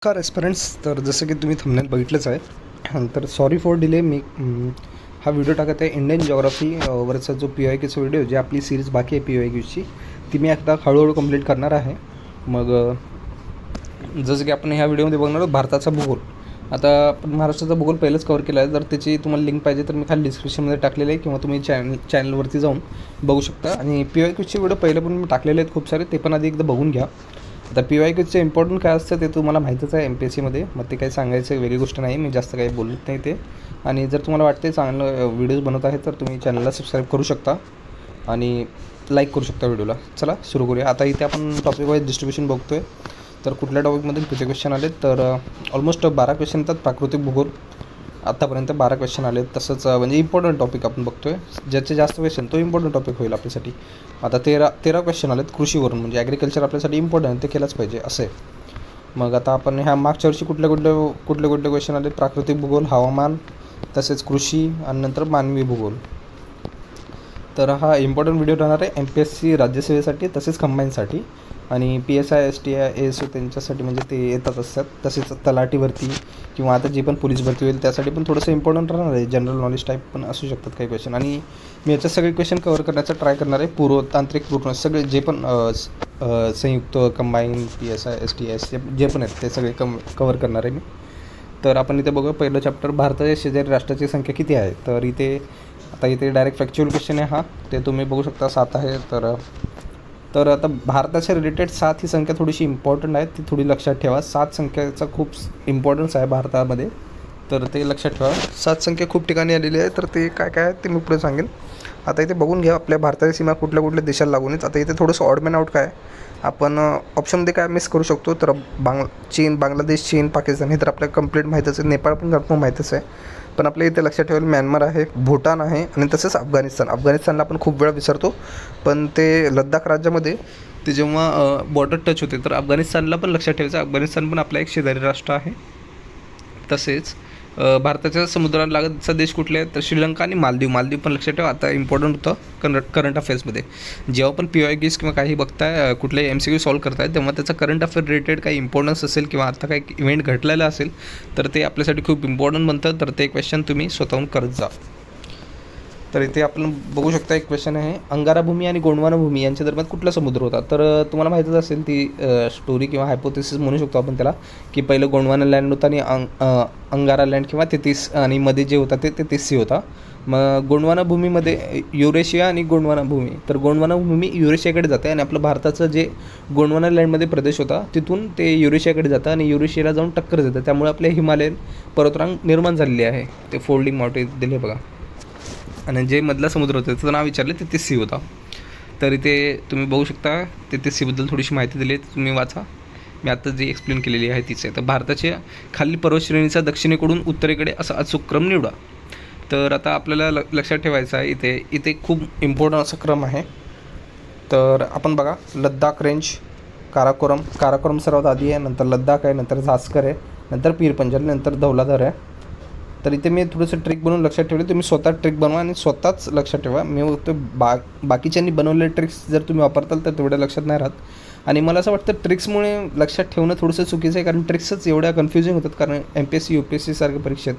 नमस्कार एस्पिरंट्स. तर जसं की तुम्ही थंबनेल बघितलंच आहे, तर सॉरी फॉर डिले. मी हा व्हिडिओ टाकत आहे इंडियन जिओग्राफी वरचा जो PYQचा व्हिडिओ, जे आपली सिरीज बाकी आहे PYQची, ती मी आता हळूहळू कंप्लीट करणार आहे. मग जसं की आपण ह्या व्हिडिओमध्ये बघणार आहोत भारताचा भूगोल. आता आपण महाराष्ट्राचा भूगोल पहिलंच कवर केला आहे. जर त्याची तुम्हाला लिंक पाहिजे तर मी खाली डिस्क्रिप्शनमध्ये टाकलेलं आहे, किंवा तुम्ही चॅनलवरती जाऊन बघू शकता. आणि PYQचे व्हिडिओ पहिले पण मी टाकलेले आहेत खूप सारे, ते पण आधी एकदा बघून घ्या. आता PYQचे इम्पॉर्टंट काय असतं ते तुम्हाला माहीतच आहे MPSCमध्ये, मग ते काही सांगायचं वेगळी गोष्ट नाही, मी जास्त काही बोलत नाही ते. आणि जर तुम्हाला वाटते चांगलं व्हिडिओज बनवत आहे तर तुम्ही चॅनलला सबस्क्राईब करू शकता आणि लाईक करू शकता व्हिडिओला. चला सुरू करूया. आता इथे आपण टॉपिक वाईज डिस्ट्रीब्युशन बघतो आहे. तर कुठल्या टॉपिकमधून किती क्वेश्चन आले, तर ऑलमोस्ट 12 क्वेश्चन येतात. प्राकृतिक भूगोल आत्तापर्यंत 12 क्वेश्चन आले. तसंच म्हणजे इम्पॉर्टंट टॉपिक आपण बघतो आहे, ज्याचे जास्त क्वेश्चन तो इम्पॉर्टंट टॉपिक होईल आपल्यासाठी. आता 13 क्वेश्चन आलेत कृषीवरून, म्हणजे ॲग्रिकल्चर आपल्यासाठी इम्पॉर्टंट, ते केलंच पाहिजे असं आहे. मग आता आपण ह्या मागच्या वर्षी कुठले क्वेश्चन आले, प्राकृतिक भूगोल, हवामान, तसेच कृषी आणि नंतर मानवी भूगोल. तर हा इम्पॉर्टंट व्हिडिओ राहणार आहे MPSC राज्यसेवेसाठी, तसेच कंबाईनसाठी. आणि PSI STI ASO त्यांच्यासाठी म्हणजे ते येतात असतात. तसेच तलाठी भरती किंवा आता जी पण पोलीस भरती होईल त्यासाठी पण थोडंसं इम्पॉर्टंट राहणार आहे. जनरल नॉलेज टाईप पण असू शकतात काही क्वेश्चन. आणि मी याच्यात सगळे क्वेश्चन कवर करण्याचा ट्राय करणार आहे. पूर्वतांत्रिक पूर्ण सगळे जे पण संयुक्त, कंबाईन, PSI STI जे पण आहेत ते सगळे कवर करणार आहे मी. तर आपण इथे बघूया पहिलं चॅप्टर, भारताच्या शेजारी राष्ट्राची संख्या किती आहे. तर इथे डायरेक्ट फॅक्च्युअल क्वेश्चन आहे हा, ते तुम्ही बघू शकता. 7 आहे. तर आता भारताच्या रिलेटेड 7 ही संख्या थोडीशी इम्पॉर्टंट आहे, ती थोडी लक्षात ठेवा. 7 संख्येचा खूप इम्पॉर्टन्स आहे भारतामध्ये, तर ते लक्षात ठेवा. 7 संख्या खूप ठिकाणी आलेली आहे, तर ते काय काय आहे ते मी पुढे सांगेन. आता इथे बघून घ्या आपल्या भारताची सीमा कुठल्या देशाला लागून आहेत. आता इथे थोडंसं ऑड मॅन आउट काय आपण ऑप्शनमध्ये काय मिस करू शकतो, तर चीन, बांगलादेश, चीन, पाकिस्तान हे तर आपल्याला कंप्लीट माहीतच आहे. नेपाळ पण कन्फर्म माहीतच आहे. पण आपल्या इथे लक्षात ठेवायला म्यानमार आहे, भूटान आहे आणि तसंच अफगाणिस्तानला आपण खूप वेळा विसरतो. पण ते लद्दाख राज्यामध्ये ते जेव्हा बॉर्डर टच होते, तर अफगाणिस्तानला पण लक्षात ठेवायचं. अफगाणिस्तान पण आपला एक शेजारी राष्ट्र आहे. तसेच भारताच्या समुद्राला लागतचा देश कुठले आहेत, तर श्रीलंका आणि मालदीव पण लक्षात ठेवा. आता इम्पॉर्टंट होतं करंट अफेअर्समध्ये. जेव्हा पण PYQs किंवा काही बघताय, कुठले MCQ सॉल्व करताय, तेव्हा त्याचा करंट अफेअर रिलेटेड काही इम्पॉर्टन्स असेल किंवा आता काही इव्हेंट घडलेला असेल तर ते आपल्यासाठी खूप इम्पॉर्टंट बनतं. तर ते क्वेश्चन तुम्ही स्वतःहून करत जा. तर इथे आपण बघू शकता एक क्वेश्चन आहे, अंगारा भूमी आणि गोंडवाना भूमी यांच्या दरम्यान कुठला समुद्र होता. तर तुम्हाला माहीतच असेल ती स्टोरी किंवा हायपोथेसिस म्हणू शकतो आपण त्याला, की पहिलं गोंडवाना लँड होता आणि अंगारा लँड किंवा 33 आणि मध्ये जे होता ते 33C होता. मग गोंडवाना भूमीमध्ये युरेशिया आणि गोंडवाना भूमी, तर गोंडवाना भूमी युरेशियाकडे जाते आणि आपलं भारताचं जे गोंडवाना लँडमध्ये प्रदेश होता तिथून ते युरेशियाकडे जातं आणि युरेशियाला जाऊन टक्कर देतं. त्यामुळे आपले हिमालयन पर्वतरांग निर्माण झालेली आहे. ते फोल्डिंग माउंटेन दिले बघा. आणि जे मधला समुद्र होतं त्याचं नाव विचारले 33C होता. तर इथे तुम्ही बघू शकता 33Cबद्दल थोडीशी माहिती दिली आहे, तुम्ही वाचा. मी आता जी एक्सप्लेन केलेली आहे तीच आहे. तर भारताच्या खालील पर्वतश्रेणीचा दक्षिणेकडून उत्तरेकडे असा अचूक क्रम निवडा. तर आता आपल्याला लक्षात ठेवायचं आहे, इथे खूप इम्पॉर्टंट असा क्रम आहे. तर आपण बघा, लद्दाख रेंज, काराकोरम सर्वात आधी आहे, नंतर लद्दाख आहे, नंतर झास्कर आहे, नंतर पीर पंजाल, नंतर धौलाधार आहे. तर इथे मी थोडंसं ट्रिक बनवून लक्षात ठेवले, तुम्ही स्वतः ट्रिक बनवा आणि स्वतःच लक्षात ठेवा. मी बघतो बाकीच्यांनी बनवलेले ट्रिक्स जर तुम्ही वापरताल तर तेवढ्या लक्षात नाही राहत. आणि मला असं वाटतं ट्रिक्समुळे लक्षात ठेवणं थोडंसं चुकीचं आहे, कारण ट्रिक्सच एवढ्या कन्फ्युजिंग होतात. कारण MPSC UPSC सारख्या परीक्षेत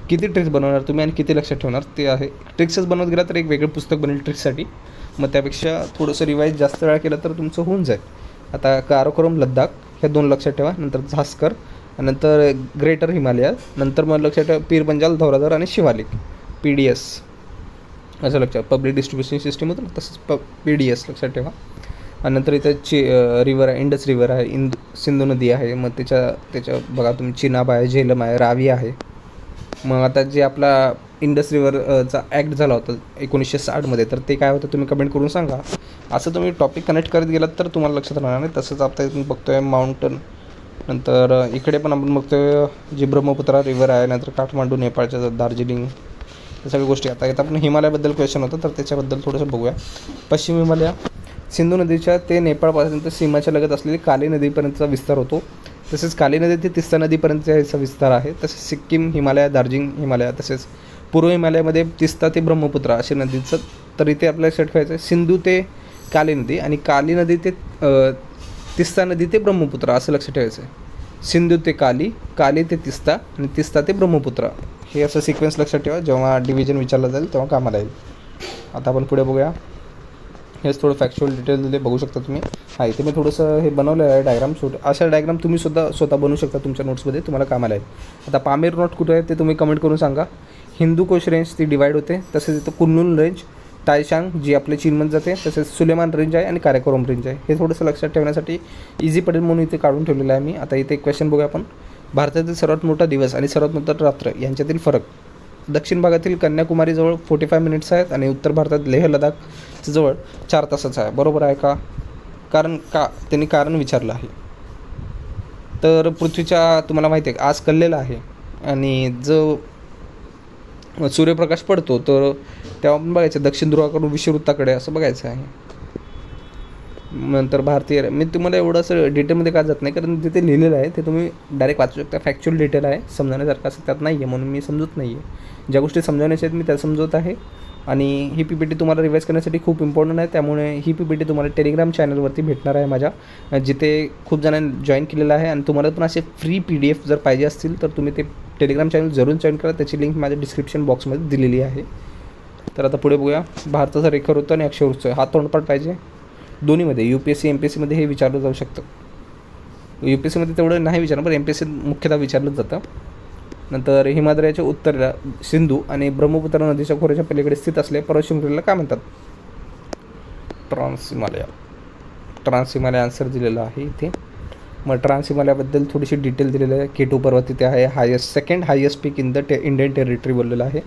किती ट्रिक्स बनवणार तुम्ही आणि किती लक्षात ठेवणार, ते आहे. ट्रिक्सच बनवत गेला तर एक वेगळं पुस्तक बनेल ट्रिक्ससाठी. मग त्यापेक्षा थोडंसं रिवाईज जास्त वेळा केलं तर तुमचं होऊन जाईल. आता काराकोरम, लद्दाख ह्या 2 लक्षात ठेवा, नंतर झास्कर, नंतर ग्रेटर हिमालया, नंतर मग लक्षात ठेवा पीर पंजाल, धौलाधार आणि शिवालिक, PDS असं लक्षात. पब्लिक डिस्ट्रीब्युशन सिस्टीम होतं ना, तसंच PDS लक्षात ठेवा. आणि नंतर इथं रिवर आहे, इंडस रिवर आहे, सिंधू नदी आहे. मग त्याच्या बघा तुम्ही चिनाब आहे, झेलम आहे, रावी आहे. मग आता जे आपला इंडस रिव्हरचा ॲक्ट झाला होता 1960मध्ये, तर ते काय होतं तुम्ही कमेंट करून सांगा. असं तुम्ही टॉपिक कनेक्ट करत गेलात तर तुम्हाला लक्षात राहणार नाही. तसंच आता इथून बघतोय माउंटन, नंतर इकडे पण आपण बघतोय जी ब्रह्मपुत्रा रिव्हर आहे, नंतर काठमांडू, नेपाळच्या दार्जिलिंग, या सगळ्या गोष्टी. आता इथं आपण हिमालयाबद्दल क्वेश्चन होतं, तर त्याच्याबद्दल थोडंसं बघूया. पश्चिम हिमालय सिंधू नदीच्या ते नेपाळपासून सीमाच्या लगत असलेली काली नदीपर्यंतचा विस्तार होतो. तसेच काली नदी ते तिस्ता नदीपर्यंतचा याचा विस्तार आहे. तसेच सिक्कीम हिमालय, दार्जिलिंग हिमालय, तसेच पूर्व हिमालयामध्ये तिस्ता ते ब्रह्मपुत्रा असे नदीचं. तर इथे आपल्याला लक्षात ठेवायचं आहे सिंधू ते काली नदी आणि काली नदी ते तिस्ता नदी ते ब्रह्मपुत्रा असं लक्षात ठेवायचं आहे. सिंधू ते काली, काली ते तिस्ता आणि तिस्ता ते ब्रह्मपुत्रा. हे असं सिक्वेन्स लक्षात ठेवा, जेव्हा डिव्हिजन विचारलं जाईल तेव्हा कामाला येईल. आता आपण पुढे बघूया. हेच थोडं फॅक्च्युअल डिटेल दिले, बघू शकता तुम्ही. इथे मी थोडंसं हे बनवलेलं आहे डायग्राम. अशा डायग्राम तुम्ही स्वतः बनवू शकता तुमच्या नोट्समध्ये, तुम्हाला कामाला येईल. आता पामीर नोट कुठे आहे ते तुम्ही कमेंट करून सांगा. हिंदू कोश रेंज ती डिवाईड होते, तसेच इथं कुन्लुन रेंज, तायशांग जी आपल्या चीनमध्ये जाते, तसेच सुलेमान रेंज आहे आणि काराकोरम रेंज आहे. हे थोडंसं लक्षात ठेवण्यासाठी इझी पडेल म्हणून इथे काढून ठेवलेलं आहे मी. आता इथे एक क्वेश्चन बघूया आपण. भारतातील सर्वात मोठा दिवस आणि सर्वात मोठा रात्र यांच्यातील फरक. दक्षिण भागातील कन्याकुमारीजवळ 45 मिनिट्स आहेत आणि उत्तर भारतात लेह लडाख जवळ 4 तासाचा आहे. बरोबर आहे का? त्यांनी कारण विचारलं आहे. तर पृथ्वीच्या तुम्हाला माहिती आहे आज कललेला आहे आणि जो सूर्यप्रकाश पडतो तर तेव्हा आपण बघायचं दक्षिण ध्रुवाकडून विषुववृत्ताकडे असं बघायचं आहे. नंतर भारतीय, मी तुम्हाला एवढं असं डिटेलमध्ये का जात नाही, कारण तिथे लिहिलेलं आहे ते तुम्ही डायरेक्ट वाचू शकता. फॅक्च्युअल डिटेल आहे, समजण्यासारखं असं त्यात नाही आहे, म्हणून मी समजत नाही आहे. ज्या गोष्टी समजवण्याच्या आहेत मी त्या समजवत आहे. आणि ही PPT तुम्हाला रिवाईज करण्यासाठी खूप इम्पॉर्टंट आहे. त्यामुळे ही PPT तुम्हाला टेलिग्राम चॅनलवरती भेटणार आहे माझ्या, जिथे खूप जणांनी जॉईन केलेलं आहे. आणि तुम्हाला पण असे फ्री PDF जर पाहिजे असतील तर तुम्ही ते टेलिग्राम चॅनल जरूर जॉईन करा. त्याची लिंक माझ्या डिस्क्रिप्शन बॉक्समध्ये दिलेली आहे. तर आता पुढे बघूया. भारताचा रेखावृत्त आणि अक्षवृत्त हा तोंडपाठ पाहिजे दोन्हीमध्ये. UPSC MPSCमध्ये हे विचारलं जाऊ शकतं. UPSCमध्ये तेवढं नाही विचारलं, पण MPSC मुख्यतः विचारलं जातं. नंतर हिमालयाच्या उत्तरेला सिंधू आणि ब्रह्मपुत्रा नदीच्या खोऱ्याच्या पलीकडे स्थित असलेल्या पर्वतशृंखलेला काय म्हणतात? ट्रान्स हिमालय आन्सर दिलेला आहे इथे. मग ट्रान्स हिमालयाबद्दल थोडीशी डिटेल दिलेली आहे. K2 पर्वत तिथे आहे, second highest peak in the Indian territory बोललेलं आहे.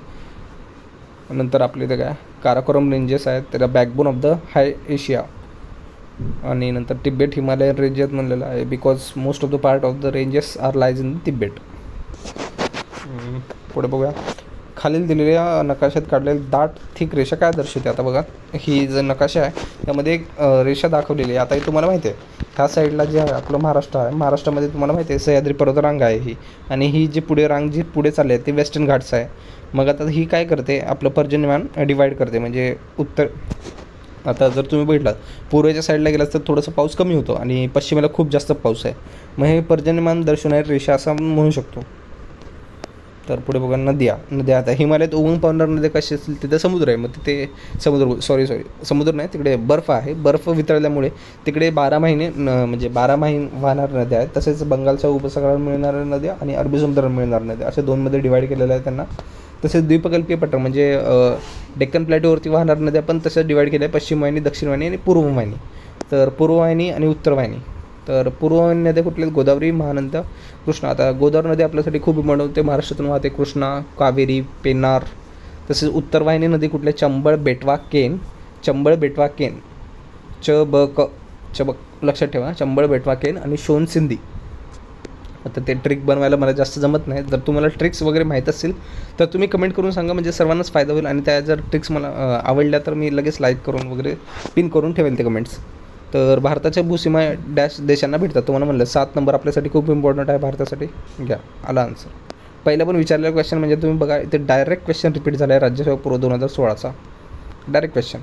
नंतर आपले इथे काय काराकोरम रेंजेस आहेत, त्याला backbone of the high Asia. आणि नंतर तिबेट हिमालयन रेंजेस म्हणलेलं आहे, because most of the part of the ranges are lies in Tibet. पुढे बघूया. खालील दिलेल्या नकाशात काढलेली दाट थिक रेषा काय दर्शवते? आता बघा, ही जो नकाशा आहे त्यामध्ये एक रेषा दाखवलेली आहे. आता ही तुम्हाला माहिती आहे ह्या साईडला जे आहे आपलं महाराष्ट्र आहे, महाराष्ट्रामध्ये तुम्हाला माहिती आहे सह्याद्री पर्वतरांग आहे ही. आणि ही जी पुढे रांग जी पुढे चालली आहे ती वेस्टर्न घाट्स आहे. मग आता ही काय करते, आपलं पर्जन्यमान डिवाईड करते. म्हणजे उत्तर, आता जर तुम्ही बघितलात पूर्वेच्या साईडला गेलात तर थोडंसं पाऊस कमी होतो आणि पश्चिमेला खूप जास्त पाऊस आहे. मग हे पर्जन्यमान दर्शवणारी रेषा असं आपण म्हणू शकतो. तर पुढे बघा नद्या. आता हिमालयात उगम पावणाऱ्या नद्या कशी असतील, तिथे समुद्र आहे. मग तिथे समुद्र नाही, तिकडे बर्फ आहे. बर्फ वितळल्यामुळे तिकडे 12 महिने म्हणजे 12 महिने वाहणाऱ्या नद्या आहेत. तसेच बंगालच्या उपसागरावर मिळणाऱ्या नद्या आणि अरबी समुद्रावर मिळणाऱ्या नद्या अशा 2मध्ये डिवाईड केलेलं आहे त्यांना. तसेच द्वीपकल्पीय पट्टा म्हणजे डेक्कन प्लॅटोवरती वाहणाऱ्या नद्या पण तसंच डिवाईड केल्या आहे, पश्चिम वाहिनी, दक्षिण वाहिनी आणि पूर्व वाहिनी. तर पूर्व वाहिनी आणि उत्तर वाहिनी. तर पूर्व वाहिनी नद्या कुठल्या? गोदावरी, महानंदा, कृष्णा. आता गोदावरी नदी आपल्यासाठी खूप इम्पॉर्टंट होते, महाराष्ट्रातून वाहते. कृष्णा, कावेरी, पेन्नार. तसेच उत्तर वाहिनी नदी कुठल्या? चंबळ, बेटवा, केन. च ब लक्षात ठेवा, चंबळ, बेटवा, केन आणि शोन, सिंधी. आता ते ट्रिक बनवायला मला जास्त जमत नाही. जर तुम्हाला ट्रिक्स वगैरे माहीत असतील तर तुम्ही कमेंट करून सांगा, म्हणजे सर्वांनाच फायदा होईल. आणि त्या जर ट्रिक्स मला आवडल्या तर मी लगेच लाईक करून वगैरे पिन करून ठेवेल ते कमेंट्स. तर भारताच्या भूसीमा डॅश देशांना भेटतात. तुम्हाला म्हणलं 7 नंबर आपल्यासाठी खूप इम्पॉर्टंट आहे भारतासाठी. घ्या, आला आन्सर. पहिला पण विचारलेला क्वेश्चन म्हणजे तुम्ही बघा इथे डायरेक्ट क्वेश्चन रिपीट झाला आहे राज्यसेवा पूर्व 2016चा डायरेक्ट क्वेश्चन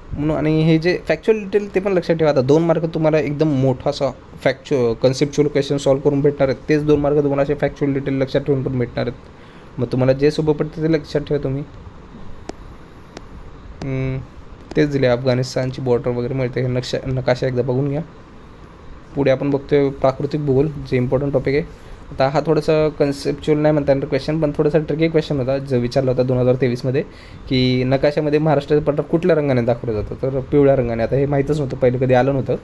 म्हणून. आणि हे जे फॅक्च्युअल डिटेल ते पण लक्षात ठेवा. आता 2 मार्क तुम्हाला एकदम मोठा असा कन्सेप्च्युअल क्वेश्चन सॉल्व्ह करून भेटणार आहेत. तेच 2 मार्क तुम्हाला असे फॅक्च्युअल डिटेल लक्षात ठेवून पण भेटणार आहेत. मग तुम्हाला जे सोपं पडते ते लक्षात ठेवा तुम्ही. तेच दिले. अफगाणिस्तानची बॉर्डर वगैरे मिळते. हे नकाशा एकदा बघून घ्या. पुढे आपण बघतोय प्राकृतिक भूगोल, जे इम्पॉर्टंट टॉपिक आहे. आता हा थोडासा कन्सेप्च्युअल नाही म्हणता येणार क्वेश्चन, पण थोडासा ट्रिकी क्वेश्चन होता जो विचारला होता 2023मध्ये, की नकाशामध्ये महाराष्ट्राचं पठार कुठल्या रंगाने दाखवलं जातं? तर पिवळ्या रंगाने. आता हे माहीतच नव्हतं, पहिले कधी आलं नव्हतं,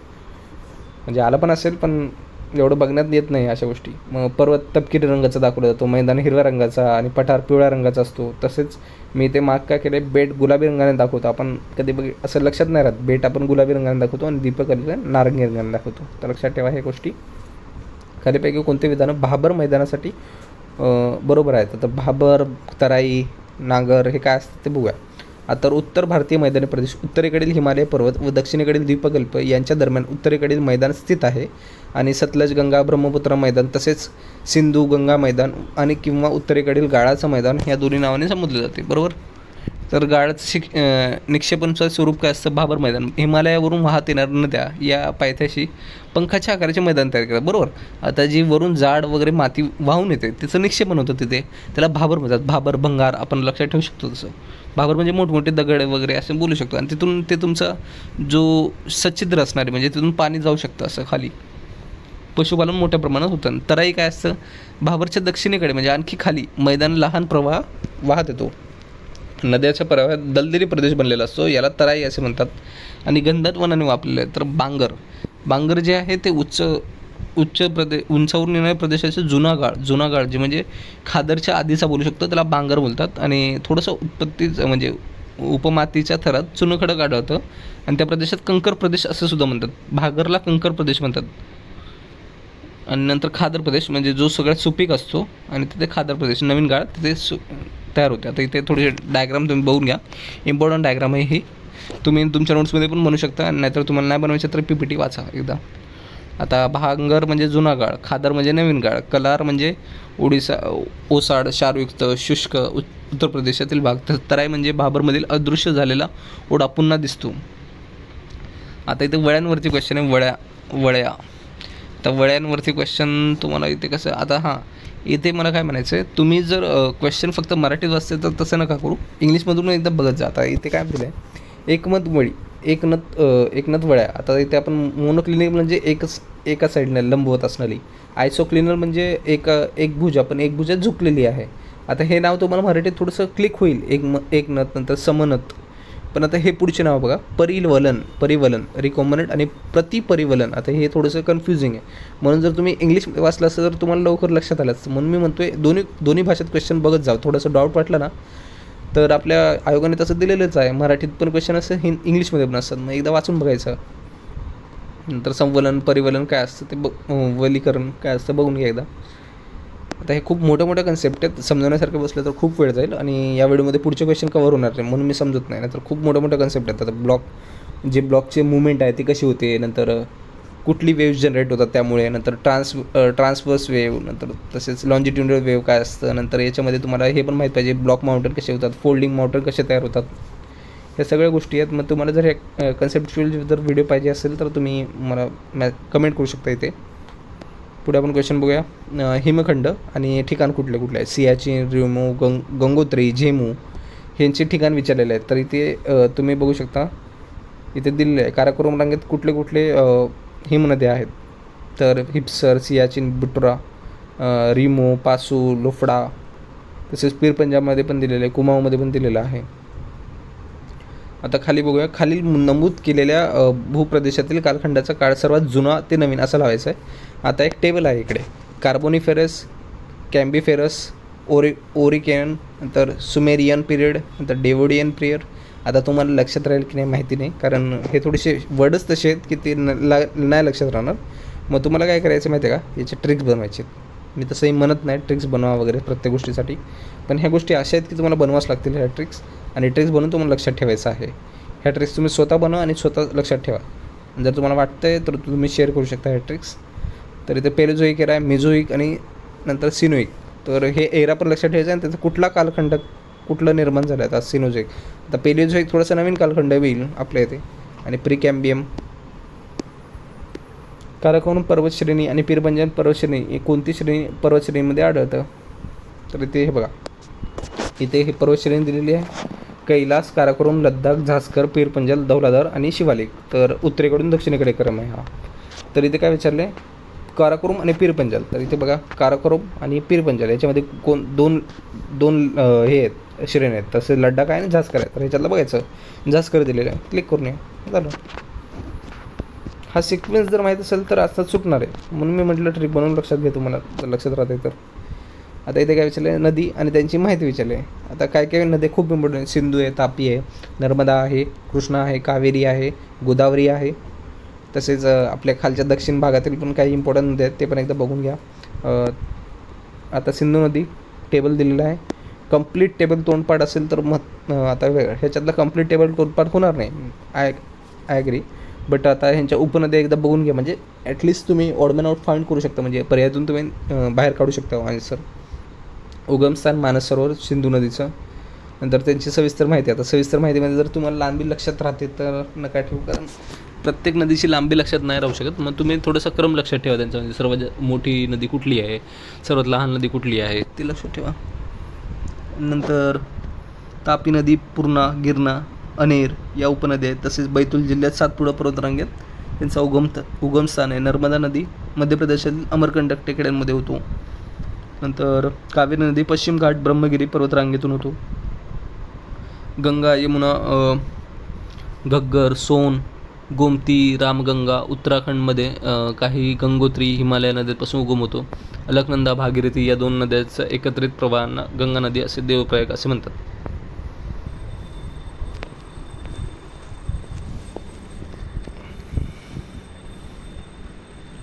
म्हणजे आलं पण असेल पण एवढं बघण्यात येत नाही अशा गोष्टी. मग पर्वत तपकिरी रंगाचा दाखवला जातो, मैदान हिरव्या रंगाचा आणि पठार पिवळ्या रंगाचा असतो. तसेच मी ते माग काय केलं, बेट गुलाबी रंगाने दाखवतो. आपण कधी असं लक्षात नाही राहत, बेट आपण गुलाबी रंगाने दाखवतो आणि दीपकल्पी नारंगी रंगाने दाखवतो. तर लक्षात ठेवा ह्या गोष्टी. खालीपैकी कोणते विधानं भाबर मैदानासाठी बरोबर आहेत? तर भाबर, तराई, नागर हे काय असतं ते बघूया. आता उत्तर भारतीय मैदानी प्रदेश, उत्तरेकडील हिमालय पर्वत व दक्षिणेकडील द्वीपकल्प यांच्या दरम्यान उत्तरेकडील मैदान स्थित आहे. आणि सतलज, गंगा, ब्रह्मपुत्रा मैदान तसेच सिंधू, गंगा मैदान आणि किंवा उत्तरेकडील गाळाचं मैदान ह्या दोन्ही नावाने संबोधले जाते. बरोबर. तर गाळाचं निक्षेपणचं स्वरूप काय असतं, भाबर मैदान. हिमालयावरून वाहत येणाऱ्या नद्या या पायथ्याशी पंखाच्या आकाराचे मैदान तयार करतात, बरोबर. आता जी वरून जाड वगैरे माती वाहून येते त्याचं निक्षेपण होतं तिथे, त्याला भाबर म्हणतात. भाबर, भंगार आपण लक्षात ठेवू शकतो तसं. भाबर म्हणजे मोठमोठे दगड वगैरे असं बोलू शकतो. आणि तिथून ते तुमचा जो सच्छिद्र असणारे म्हणजे तिथून पाणी जाऊ शकतं असं खाली. पशुपालन मोठ्या प्रमाणात होतं. तराई काय असतं, भाबरच्या दक्षिणेकडे म्हणजे आणखी खाली मैदान लहान प्रवाह वाहत येतो. नद्याच्या प्रवाहात दलदली प्रदेश बनलेला असतो, याला तराई असे म्हणतात. आणि घनदाट वनाने वापरलेलं आहे. तर बांगर जे आहे ते उंचावरून येणाऱ्या प्रदेशाचे जुना गाळ जे म्हणजे खादरच्या आधीचा बोलू शकतो, त्याला बांगर बोलतात. आणि थोडंसं उत्पत्तीचं म्हणजे उपमातीच्या थरात चुनखडक आढळतं आणि त्या प्रदेशात कंकर प्रदेश असं सुद्धा म्हणतात. भागरला कंकर प्रदेश म्हणतात. आणि नंतर खादर प्रदेश म्हणजे जो सगळ्यात सुपीक असतो आणि तिथे खादर प्रदेश, नवीन गाळ तिथे तयार होते. आता इथे थोडेसे डायग्राम तुम्ही बघून घ्या, इम्पॉर्टंट डायग्राम आहे ही. तुम्ही तुमच्या नोट्समध्ये पण बनवू शकता, नाहीतर तुम्हाला नाही बनवायचं तर PPT वाचा एकदा. आता भांगर म्हणजे जुना गाळ, खादर म्हणजे नवीन गाळ, कलार म्हणजे ओडिसा, ओसाड, क्षारयुक्त, शुष्क उत्तर प्रदेशातील भाग, तर तराई म्हणजे भाबरमधील अदृश्य झालेला ओढा पुन्हा दिसतो. आता इथे वळ्यांवरती क्वेश्चन आहे, वळ्या. तर वळ्यांवरती क्वेश्चन तुम्हाला इथे कसं, आता हां इथे मला काय म्हणायचं आहे, तुम्ही जर क्वेश्चन फक्त मराठीत वाचते तर तसं नका करू, इंग्लिशमधून एकदा बघत जा. आता इथे काय दिलं आहे, एकमत वळी, एकनत वळ्या. आता इथे आपण मोनोक्लिनिक म्हणजे एका साईडने लंबवत असणारी, आयसोक्लिनर म्हणजे एक भुजा पण एक भुजा झुकलेली आहे. आता हे नाव तुम्हाला मराठीत थोडंसं क्लिक होईल, एकनत नंतर समनत. पण आता हे पुढचे नाव बघा, परिवलन, रिकॉम्बिनंट आणि प्रतिपरिवलन. आता हे थोडंसं कन्फ्युजिंग आहे, म्हणून जर तुम्ही इंग्लिशमध्ये वाचलं असतं तर तुम्हाला लवकर लक्षात आलं असतं. म्हणून मी म्हणतोय दोन्ही भाषेत क्वेश्चन बघत जावं. थोडंसं डाऊट वाटलं ना तर आपल्या आयोगाने तसं दिलेलंच आहे, मराठीत पण क्वेश्चन असतं, इंग्लिशमध्ये पण असतात. मग एकदा वाचून बघायचं. नंतर संवलन, परिवलन काय असतं ते वलीकरण काय असतं बघून घ्या एकदा. आता हे खूप मोठ्या कन्सेप्ट आहेत, समजवण्यासारखं बसलं तर खूप वेळ जाईल आणि या व्हिडिओमध्ये पुढचे क्वेश्चन कव्हर होणार नाही, म्हणून मी समजत नाही. नंतर खूप मोठ्या कन्सेप्ट आहेत. आता ब्लॉकचे मुवमेंट आहे ती कशी होते, नंतर कुठली वेव्ह जनरेट होतात त्यामुळे, नंतर ट्रान्सवर्स वेव्ह, नंतर तसेच लॉन्जिट्युडनल वेव्ह काय असतं. नंतर याच्यामध्ये तुम्हाला हे पण माहीत पाहिजे ब्लॉक माउंटेन कसे होतात, फोल्डिंग माउंटेन कसे तयार होतात, ह्या सगळ्या गोष्टी आहेत. मग तुम्हाला जर हे कन्सेप्च्युअल जर व्हिडिओ पाहिजे असेल तर तुम्ही मला कमेंट करू शकता इथे. पुढे आपण क्वेश्चन बघूया, हिमखंड आणि ठिकाण कुठले आहे, सियाचीन, रिमो, गंगोत्री, झेमू ह्यांचे ठिकाण विचारलेले आहेत. तर इथे तुम्ही बघू शकता, इथे दिलेले आहे काराकोरम रांगेत कुठले हिमनद्या आहेत. तर हिप्सर, सियाचीन, बुट्रा, रिमो, पासू, लोफडा, तसेच पीर पंजाबमध्ये पण दिलेलं आहे, कुमाऊमध्ये पण दिलेलं आहे. आता खाली बघूया, खालील नमूद केलेल्या भूप्रदेशातील कालखंडाचा काळ सर्वात जुना ते नवीन असं लावायचं आहे. आता एक टेबल आहे इकडे, कार्बोनिफेरस, कॅम्बिफेरस, ओरिकेन, नंतर सुमेरियन पिरियड, नंतर डेवोडियन पिरियड. आता तुम्हाला लक्षात राहील की नाही माहिती नाही, कारण हे थोडेसे वर्डच तसे आहेत की ते नाही लक्षात राहणार. मग तुम्हाला काय करायचं माहिती आहे का, याचे ट्रिक्स बनवायचे. मी तसंही म्हणत नाही ट्रिक्स बनवा वगैरे प्रत्येक गोष्टीसाठी, पण ह्या गोष्टी अशा आहेत की तुम्हाला बनवाच लागतील ह्या ट्रिक्स, आणि ट्रिक्स बनवून तुम्हाला लक्षात ठेवायचं आहे. ह्या ट्रिक्स तुम्ही स्वतः बनवा आणि स्वतः लक्षात ठेवा. जर तुम्हाला वाटतं आहे तर तुम्ही शेअर करू शकता ह्या ट्रिक्स. तर इथे पेलेझोईक एरा आहे, मेझोईक आणि नंतर सिनोईक. तर हे एरा पण लक्षात ठेवायचं आणि त्याचा कुठला कालखंड कुठलं निर्माण झालं आहे. आता सिनोझोईक, आता पेलेझोईक थोडंसं नवीन कालखंड येईल आपल्या इथे. आणि प्रिकॅम्बियम, काराकोरम पर्वतश्रेणी आणि पीरपंजाब पर्वतश्रेणी हे कोणती पर्वतश्रेणीमध्ये आढळतं. तर इथे हे बघा, इथे हे पर्वतश्रेणी दिलेली आहे, कैलास, काराकोरम, लद्दाख, झास्कर, पीरपंजाल, धौलाधार आणि शिवालिक. तर उत्तरेकडून दक्षिणेकडे क्रम आहे हा. तर इथे काय विचारले, काराकोरम आणि पीरपंजाल. तर इथे बघा, काराकोरम आणि पीरपंजाल याच्यामध्ये दोन हे आहेत श्रेणी आहेत, तसे लड्डाख आहे आणि झास्कर आहे. तर ह्याच्यातलं बघायचं, झास्कर दिलेलं आहे, क्लिक करून या, झालं. हा सिक्वेन्स जर माहीत असेल तर असं चुकणार आहे, म्हणून मी म्हटलं ट्रिक बनवून लक्षात घे, तुम्हाला जर लक्षात राहते तर. आता इथे काय विचारलं, नदी आणि त्यांची माहिती विचारली आहे. आता काय नदी खूप इम्पॉर्टंट आहे, सिंधू आहे, तापी आहे, नर्मदा आहे, कृष्णा आहे, कावेरी आहे, गोदावरी आहे. तसेच आपल्या खालच्या दक्षिण भागातील पण काही इम्पॉर्टंट नदी आहेत, ते पण एकदा बघून घ्या. आता सिंधू नदी टेबल दिलेलं आहे, कंप्लीट टेबल तोंडपाठ असेल तर मग आता वेगळं, ह्याच्यातलं कंप्लीट टेबल तोंडपाठ होणार नाही, आय ॲग्री. बट आता ह्यांच्या उपनद्या एकदा बघून घ्या, म्हणजे ॲटलिस्ट तुम्ही ऑडमॅन आउट फाइंड करू शकता, म्हणजे पर्यायातून तुम्ही बाहेर काढू शकता आन्सर. उगमस्थान मानस सरोवर सिंधू नदीचं, नंतर त्यांची सविस्तर माहिती. आता सविस्तर माहितीमध्ये जर तुम्हाला लांबी लक्षात राहते तर नका ठेवू, कारण प्रत्येक नदीची लांबी लक्षात नाही राहू शकत. मग तुम्ही थोडंसं क्रम लक्षात ठेवा त्यांचा, म्हणजे सर्वात मोठी नदी कुठली आहे, सर्वात लहान नदी कुठली आहे ती लक्षात ठेवा. नंतर तापी नदी, पूर्णा, गिरणा, अनेर या उपनद्या आहेत. तसेच बैतूल जिल्ह्यात सातपुडा पर्वतरांगेत त्यांचा उगमस्थान आहे. नर्मदा नदी मध्य प्रदेशातील अमरकंटक टेकड्यांमध्ये होतो. नंतर कावेरी नदी पश्चिम घाट ब्रह्मगिरी पर्वतरांगेतून होतो. गंगा, यमुना, घग्गर, सोन, गोमती, रामगंगा उत्तराखंडमध्ये, काही गंगोत्री हिमालय नद्यांपासून उगम होतो. अलकनंदा, भागीरथी या 2 नद्यांचा एकत्रित प्रवाहांना गंगा नदी असे, देवप्रयाग असे म्हणतात.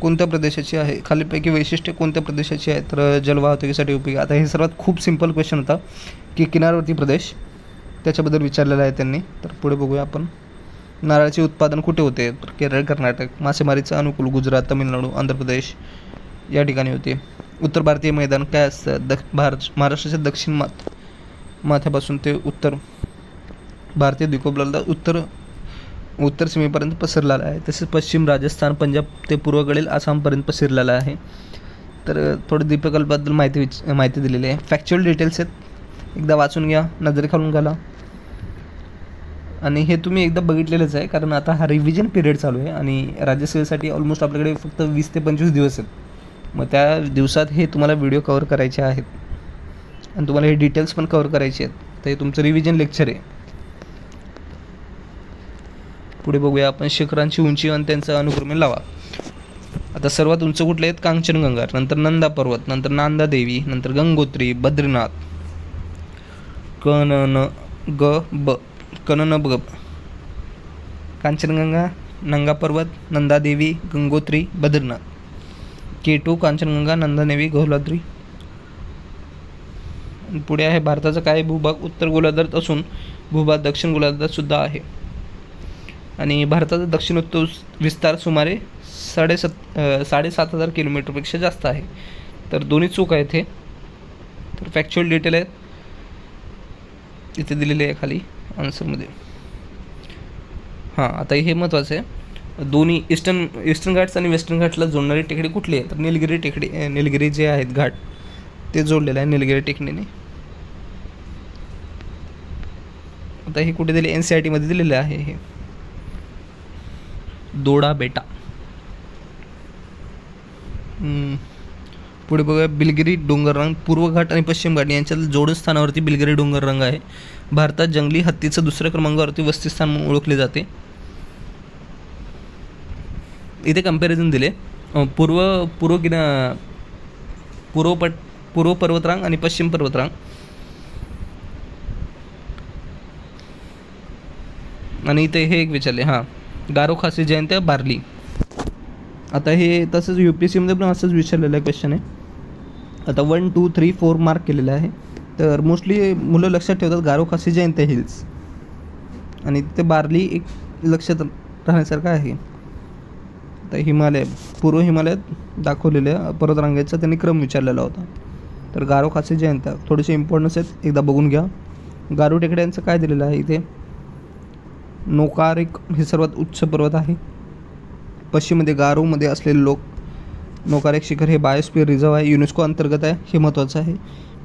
कोणत्या प्रदेशाची आहे, खालीलपैकी वैशिष्ट्ये कोणत्या प्रदेशाची आहे, तर जलवाहतुकीसाठी उपयोगी. आता हे सर्वात खूप सिंपल क्वेश्चन होता की किनारवर्ती प्रदेश त्याच्याबद्दल विचारलेलं आहे त्यांनी. तर पुढे बघूया आपण. नारळाचे उत्पादन कुठे होते, तर केरळ, कर्नाटक. मासेमारीचं अनुकूल गुजरात, तामिळनाडू, आंध्र प्रदेश या ठिकाणी होते. उत्तर भारतीय मैदान काय असतं, महाराष्ट्राच्या दक्षिण माथ्यापासून ते उत्तर भारतीय द्वीपकल्पाला उत्तर सीमेपर्यंत पसरलेला आहे. तसेच पश्चिम राजस्थान, पंजाब ते पूर्वेकडील आसामपर्यंत पसरलेला आहे. तर थोडं द्वीपकल्पाबद्दल माहिती दिलेली आहे. फॅक्च्युअल डिटेल्स आहेत, एकदा वाचून घ्या, नजरेखालून घाला. आणि हे तुम्ही एकदा बघितलेलंच आहे, कारण आता हा रिव्हिजन पिरियड चालू आहे आणि राज्यसेवेसाठी ऑलमोस्ट आपल्याकडे फक्त 20 ते 25 दिवस आहेत. मग त्या दिवसात हे तुम्हाला व्हिडिओ कवर करायचे आहेत आणि तुम्हाला हे डिटेल्स पण कवर करायचे आहेत. तर हे तुमचं रिव्हिजन लेक्चर आहे. पुढे बघूया आपण. शिखरांची उंची आणि त्यांचा अनुक्रमे लावा. आता सर्वात उंच कुठले आहेत, कांचनगंगा, नंतर नंदा पर्वत, नंतर नांदा देवी, नंतर गंगोत्री, बद्रीनाथ, कननब, कांचनगंगा, नंगा पर्वत, नंदा देवी, गंगोत्री, बद्रीनाथ. K2 कांचनगंगा, नंदा देवी, गौलाद्री. पुढे आहे भारताचा काय भूभाग उत्तर गोलार्धात असून भूभाग दक्षिण गोलार्धात सुद्धा आहे. आणि भारताचा दक्षिणोत्तर विस्तार सुमारे 7,500 किलोमीटरपेक्षा जास्त आहे. तर दोन्ही चूक आहेत हे. तर फॅक्च्युअल डिटेल आहेत इथे दिलेले आहे खाली आन्सरमध्ये. हां, आता हे महत्त्वाचं आहे. दोन्ही ईस्टर्न घाट्स आणि वेस्टर्न घाटला जोडणारी टेकडी कुठली आहे, तर निलगिरी टेकडी. निलगिरी जे आहेत घाट ते जोडलेलं आहे निलगिरी टेकडीने. आता हे कुठे दिले, NCERT मध्ये दिलेलं आहे हे. दोडा बेटा. पुढे बघूया. बिलगिरी डोंगररांग, पूर्व घाट आणि पश्चिम घाट यांच्यात जोड स्थानावरती बिलगिरी डोंगररांग आहे. भारतात जंगली हत्तीचं दुसऱ्या क्रमांकावरती वसतिस्थान म्हणून ओळखले जाते. इथे कंपॅरिझन दिले. पूर्व पर्वतरांग आणि पश्चिम पर्वतरांग. आणि इथे हे एक विचारले, हां, गारो, खासी, जयंत्या, बार्ली. आता हे तसंच UPSC मध्ये पण असंच विचारलेलं आहे क्वेश्चन आहे. आता 1, 2, 3, 4 मार्क केलेलं आहे. तर मोस्टली मुलं लक्षात ठेवतात गारो, खासी, जयंत्या हिल्स. आणि तिथे बार्ली एक लक्षात राहण्यासारखं आहे. तर हिमालय, पूर्व हिमालयात दाखवलेल्या पर्वतरांगेचा त्यांनी क्रम विचारलेला होता. तर गारो, खासी, जयंत्या थोडेसे इम्पॉर्टन्स आहेत, एकदा बघून घ्या. गारो टेकड्यांचं काय दिलेलं आहे इथे, नोकारेक हे सर्वात उच्च पर्वत आहे. पश्चिममध्ये गारोमध्ये असलेले नोकारेक शिखर हे बायोस्फिअर रिझर्व आहे, युनेस्को अंतर्गत आहे, हे महत्त्वाचं आहे.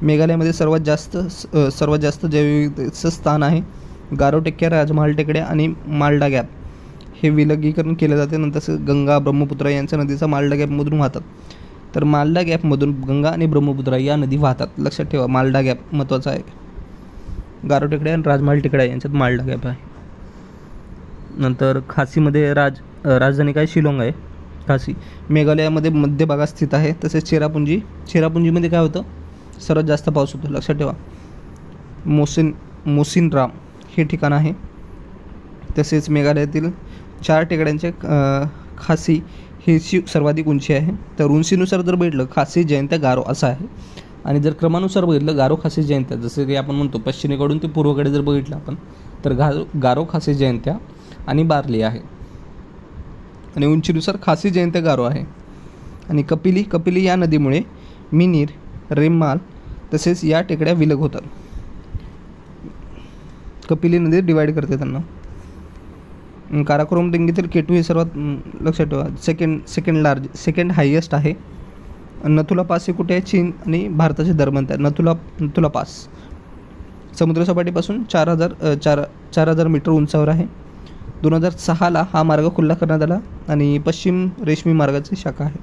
मेघालयामध्ये सर्वात जास्त जैवविविधतेचं स्थान आहे. गारो टेकड्या, राजमहाल टेकड्या आणि मालडा गॅप हे विलगीकरण केले जाते. नंतर गंगा, ब्रह्मपुत्रा यांच्या नदीचा मालडा गॅपमधून वाहतात. तर मालडा गॅपमधून गंगा आणि ब्रह्मपुत्रा या नदी वाहतात. लक्षात ठेवा, मालडा गॅप महत्त्वाचा आहे. गारो टेकड्या आणि राजमहाल टेकड्या यांच्यात मालडा गॅप आहे. नंतर खासीमध्ये राजधानी काय, शिलाँग आहे खासी. मेघालयामध्ये मध्य भागात स्थित आहे. तसेच चेरापुंजीमध्ये काय होतं, सर्वात जास्त पाऊस होतो. लक्षात ठेवा. मोसिनराम हे ठिकाण आहे. तसेच मेघालयातील 4 टेकड्यांचे खासी ही सर्वाधिक उंची आहे. तर उंचीनुसार जर बघितलं, खासी, जयंत्या, गारो असं आहे. आणि जर क्रमानुसार बघितलं, गारो, खासी, जयंत्या, जसं की आपण म्हणतो पश्चिमेकडून ते पूर्वेकडे जर बघितलं आपण, तर गारो, खासी, जयंत्या आणि बार्ली आहे. आणि उंचीनुसार खासी, जयंत्या, गारो आहे. आणि कपिली या नदीमुळे मिनीर, रेम्माल तसेच या टेकड्या विलग होतात. कपिली नदी डिवाईड करते त्यांना. काराकोरम रिंगीतील केटू हे सर्वात लक्षात ठेवा सेकंड हायेस्ट आहे. नथुला पास हे कुठे आहे? चीन आणि भारताच्या दरम्यान आहे नथुला पास. समुद्रसपाटीपासून 4,000 मीटर उंचावर आहे. 2006ला हा मार्ग खुला करण्यात आला आणि पश्चिम रेशमी मार्गाची शाखा आहे.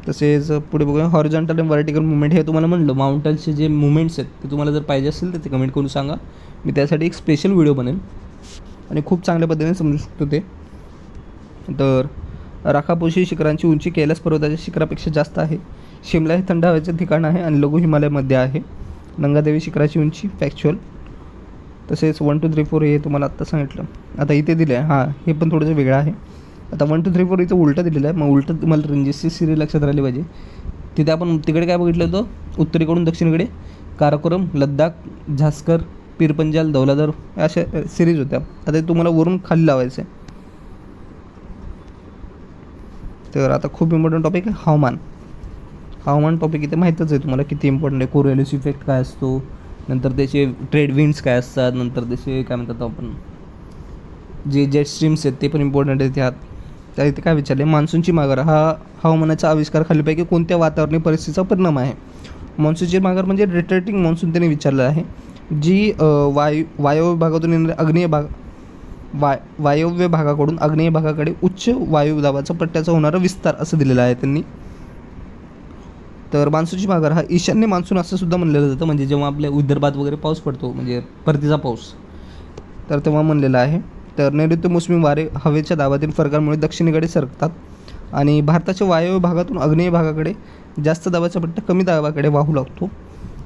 तसेच पुढे बघूया हॉरिझॉन्टल आणि व्हर्टिकल मुवमेंट. हे तुम्हाला म्हणलं माउंटन्सचे जे मुवमेंट्स आहेत ते तुम्हाला जर पाहिजे असेल तर ते कमेंट करून सांगा. मी त्यासाठी एक स्पेशल व्हिडिओ बनेल आणि खूप चांगल्या पद्धतीने समजू शकतो ते. तर राखापोशी शिखरांची उंची कैलास पर्वताच्या शिखरापेक्षा जास्त आहे. शिमला हे थंड हवेचे ठिकाण आहे आणि लघु हिमालयामध्ये आहे. नंगादेवी शिखराची उंची फॅक्च्युअल. तसेच 1 2 3 4 हे तुम्हाला आत्ता सांगितलं. आता इथे दिलं आहे, हां हे पण थोडंसं वेगळं आहे. आता 1 2 3 4 इथं उलटं दिलेलं आहे. मग उलटं तुम्हाला रेंजेसची सिरीज लक्षात राहिली पाहिजे. तिथे आपण तिकडे काय बघितलं होतं? उत्तरेकडून दक्षिणेकडे काराकोरम, लद्दाख, झास्कर, पीरपंजाल, दौलाधर अशा सिरीज होत्या. आता तुम्हाला वरून खाली लावायचं आहे. तर आता खूप इम्पॉर्टंट टॉपिक आहे हवामान टॉपिक. इथे माहीतच आहे तुम्हाला किती इम्पॉर्टंट आहे. कोरियोलिस इफेक्ट काय असतो, नंतर त्याचे ट्रेड विंड्स काय असतात, नंतर त्याचे काय म्हणतात आपण जे जेट स्ट्रीम्स आहेत ते पण इम्पॉर्टंट आहेत त्यात. त्या इथे काय विचारले? मान्सूनची माघार हा हवामानाचा आविष्कार खालीपैकी कोणत्या वातावरणीय परिस्थितीचा परिणाम आहे? मान्सूनची माघार म्हणजे रिट्रेटिंग मान्सून त्याने विचारलं आहे. जी वायव्य भागातून येणारे वायव्य भागाकडून आग्नेय भागाकडे उच्च वायुदाबाचा पट्ट्याचा होणारा विस्तार असं दिलेलं आहे त्यांनी. तर मान्सूनची माघार हा ईशान्य मान्सून असं सुद्धा म्हणलेलं जातं. म्हणजे जेव्हा आपल्या विदर्भात वगैरे पाऊस पडतो म्हणजे परतीचा पाऊस, तर तेव्हा म्हणलेलं आहे. तर नैऋत्य मोसमी वारे हवेच्या दाबातील फरकामुळे दक्षिणेकडे सरकतात आणि भारताच्या वायव्य भागातून आग्नेय भागाकडे जास्त दाबाचा पट्टा कमी दाबाकडे वाहू लागतो.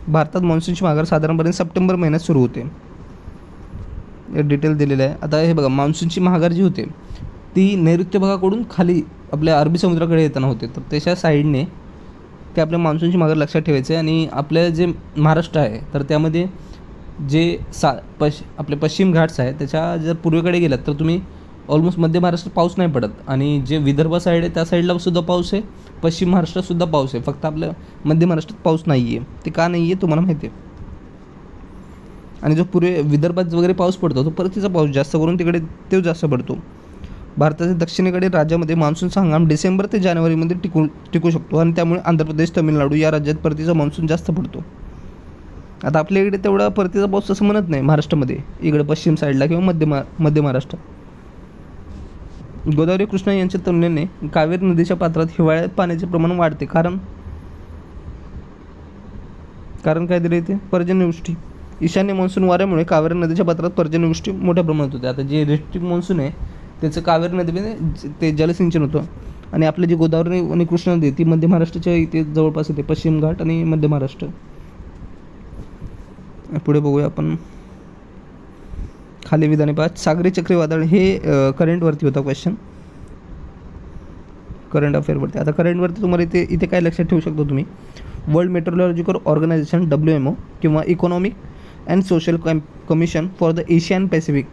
भारतात मान्सूनची माघार साधारणपणे सप्टेंबर महिन्यात सुरू होते. डिटेल दिलेलं आहे. आता हे बघा मान्सूनची महागार जी होते ती नैऋत्य भागाकडून खाली आपल्या अरबी समुद्राकडे येताना होते. तर त्याच्या साईडने ते आपल्या मान्सूनची माघार लक्षात ठेवायचं आहे. आणि आपलं जे महाराष्ट्र आहे तर त्यामध्ये जे आपले पश्चिम घाट्स आहे त्याच्या जर पूर्वेकडे गेलात तर तुम्ही ऑलमोस्ट मध्य महाराष्ट्रात पाऊस नाही पडत. आणि जे विदर्भ साईड आहे त्या साईडला सुद्धा पाऊस आहे, पश्चिम महाराष्ट्रातसुद्धा पाऊस आहे. फक्त आपल्या मध्य महाराष्ट्रात पाऊस नाही आहे. ते का नाही आहे तुम्हाला माहिती आहे. आणि जो विदर्भात वगैरे पाऊस पडतो तो परतीचा पाऊस जास्त करून तिकडे तो जास्त पडतो. भारताच्या दक्षिणेकडे राज्यामध्ये मान्सूनचा हंगाम डिसेंबर ते जानेवारीमध्ये टिकू शकतो आणि त्यामुळे आंध्र प्रदेश, तामिळनाडू या राज्यात परतीचा मान्सून जास्त पडतो. आता आपल्या इकडे तेवढा परतीचा पाऊस असं म्हणत नाही महाराष्ट्रामध्ये, इकडे पश्चिम साईडला किंवा मध्य महाराष्ट्रात. गोदावरी कृष्णा यांच्या तुलनेने कावेरी नदीच्या पात्रात हिवाळ्यात पाण्याचे प्रमाण वाढते. कारण काय दिले इथे? पर्जन्यवृष्टी. ईशान्य मान्सून वाऱ्यामुळे कावेरी नदीच्या पात्रात पर्जन्यवृष्टी मोठ्या प्रमाणात होते. आता जे रेस्ट्रिक्ट मान्सून आहे त्याचं कावेरी नदीमध्ये ते जलसिंचन होतं. आणि आपली जी गोदावरी आणि कृष्णा नदी ती मध्य महाराष्ट्राच्या इथे जवळपास येते, पश्चिम घाट आणि मध्य महाराष्ट्र. पुढे बघूया आपण खाली विधाने पाहत. सागरी चक्रीवादळ हे करंटवरती होता क्वेश्चन, करंट अफेअरवरती. आता करंटवरती तुम्हाला इथे काय लक्षात ठेवू शकतो तुम्ही? वर्ल्ड मेट्रोलॉजिकल ऑर्गनायझेशन WMO किंवा economic and social commission for the Asian Pacific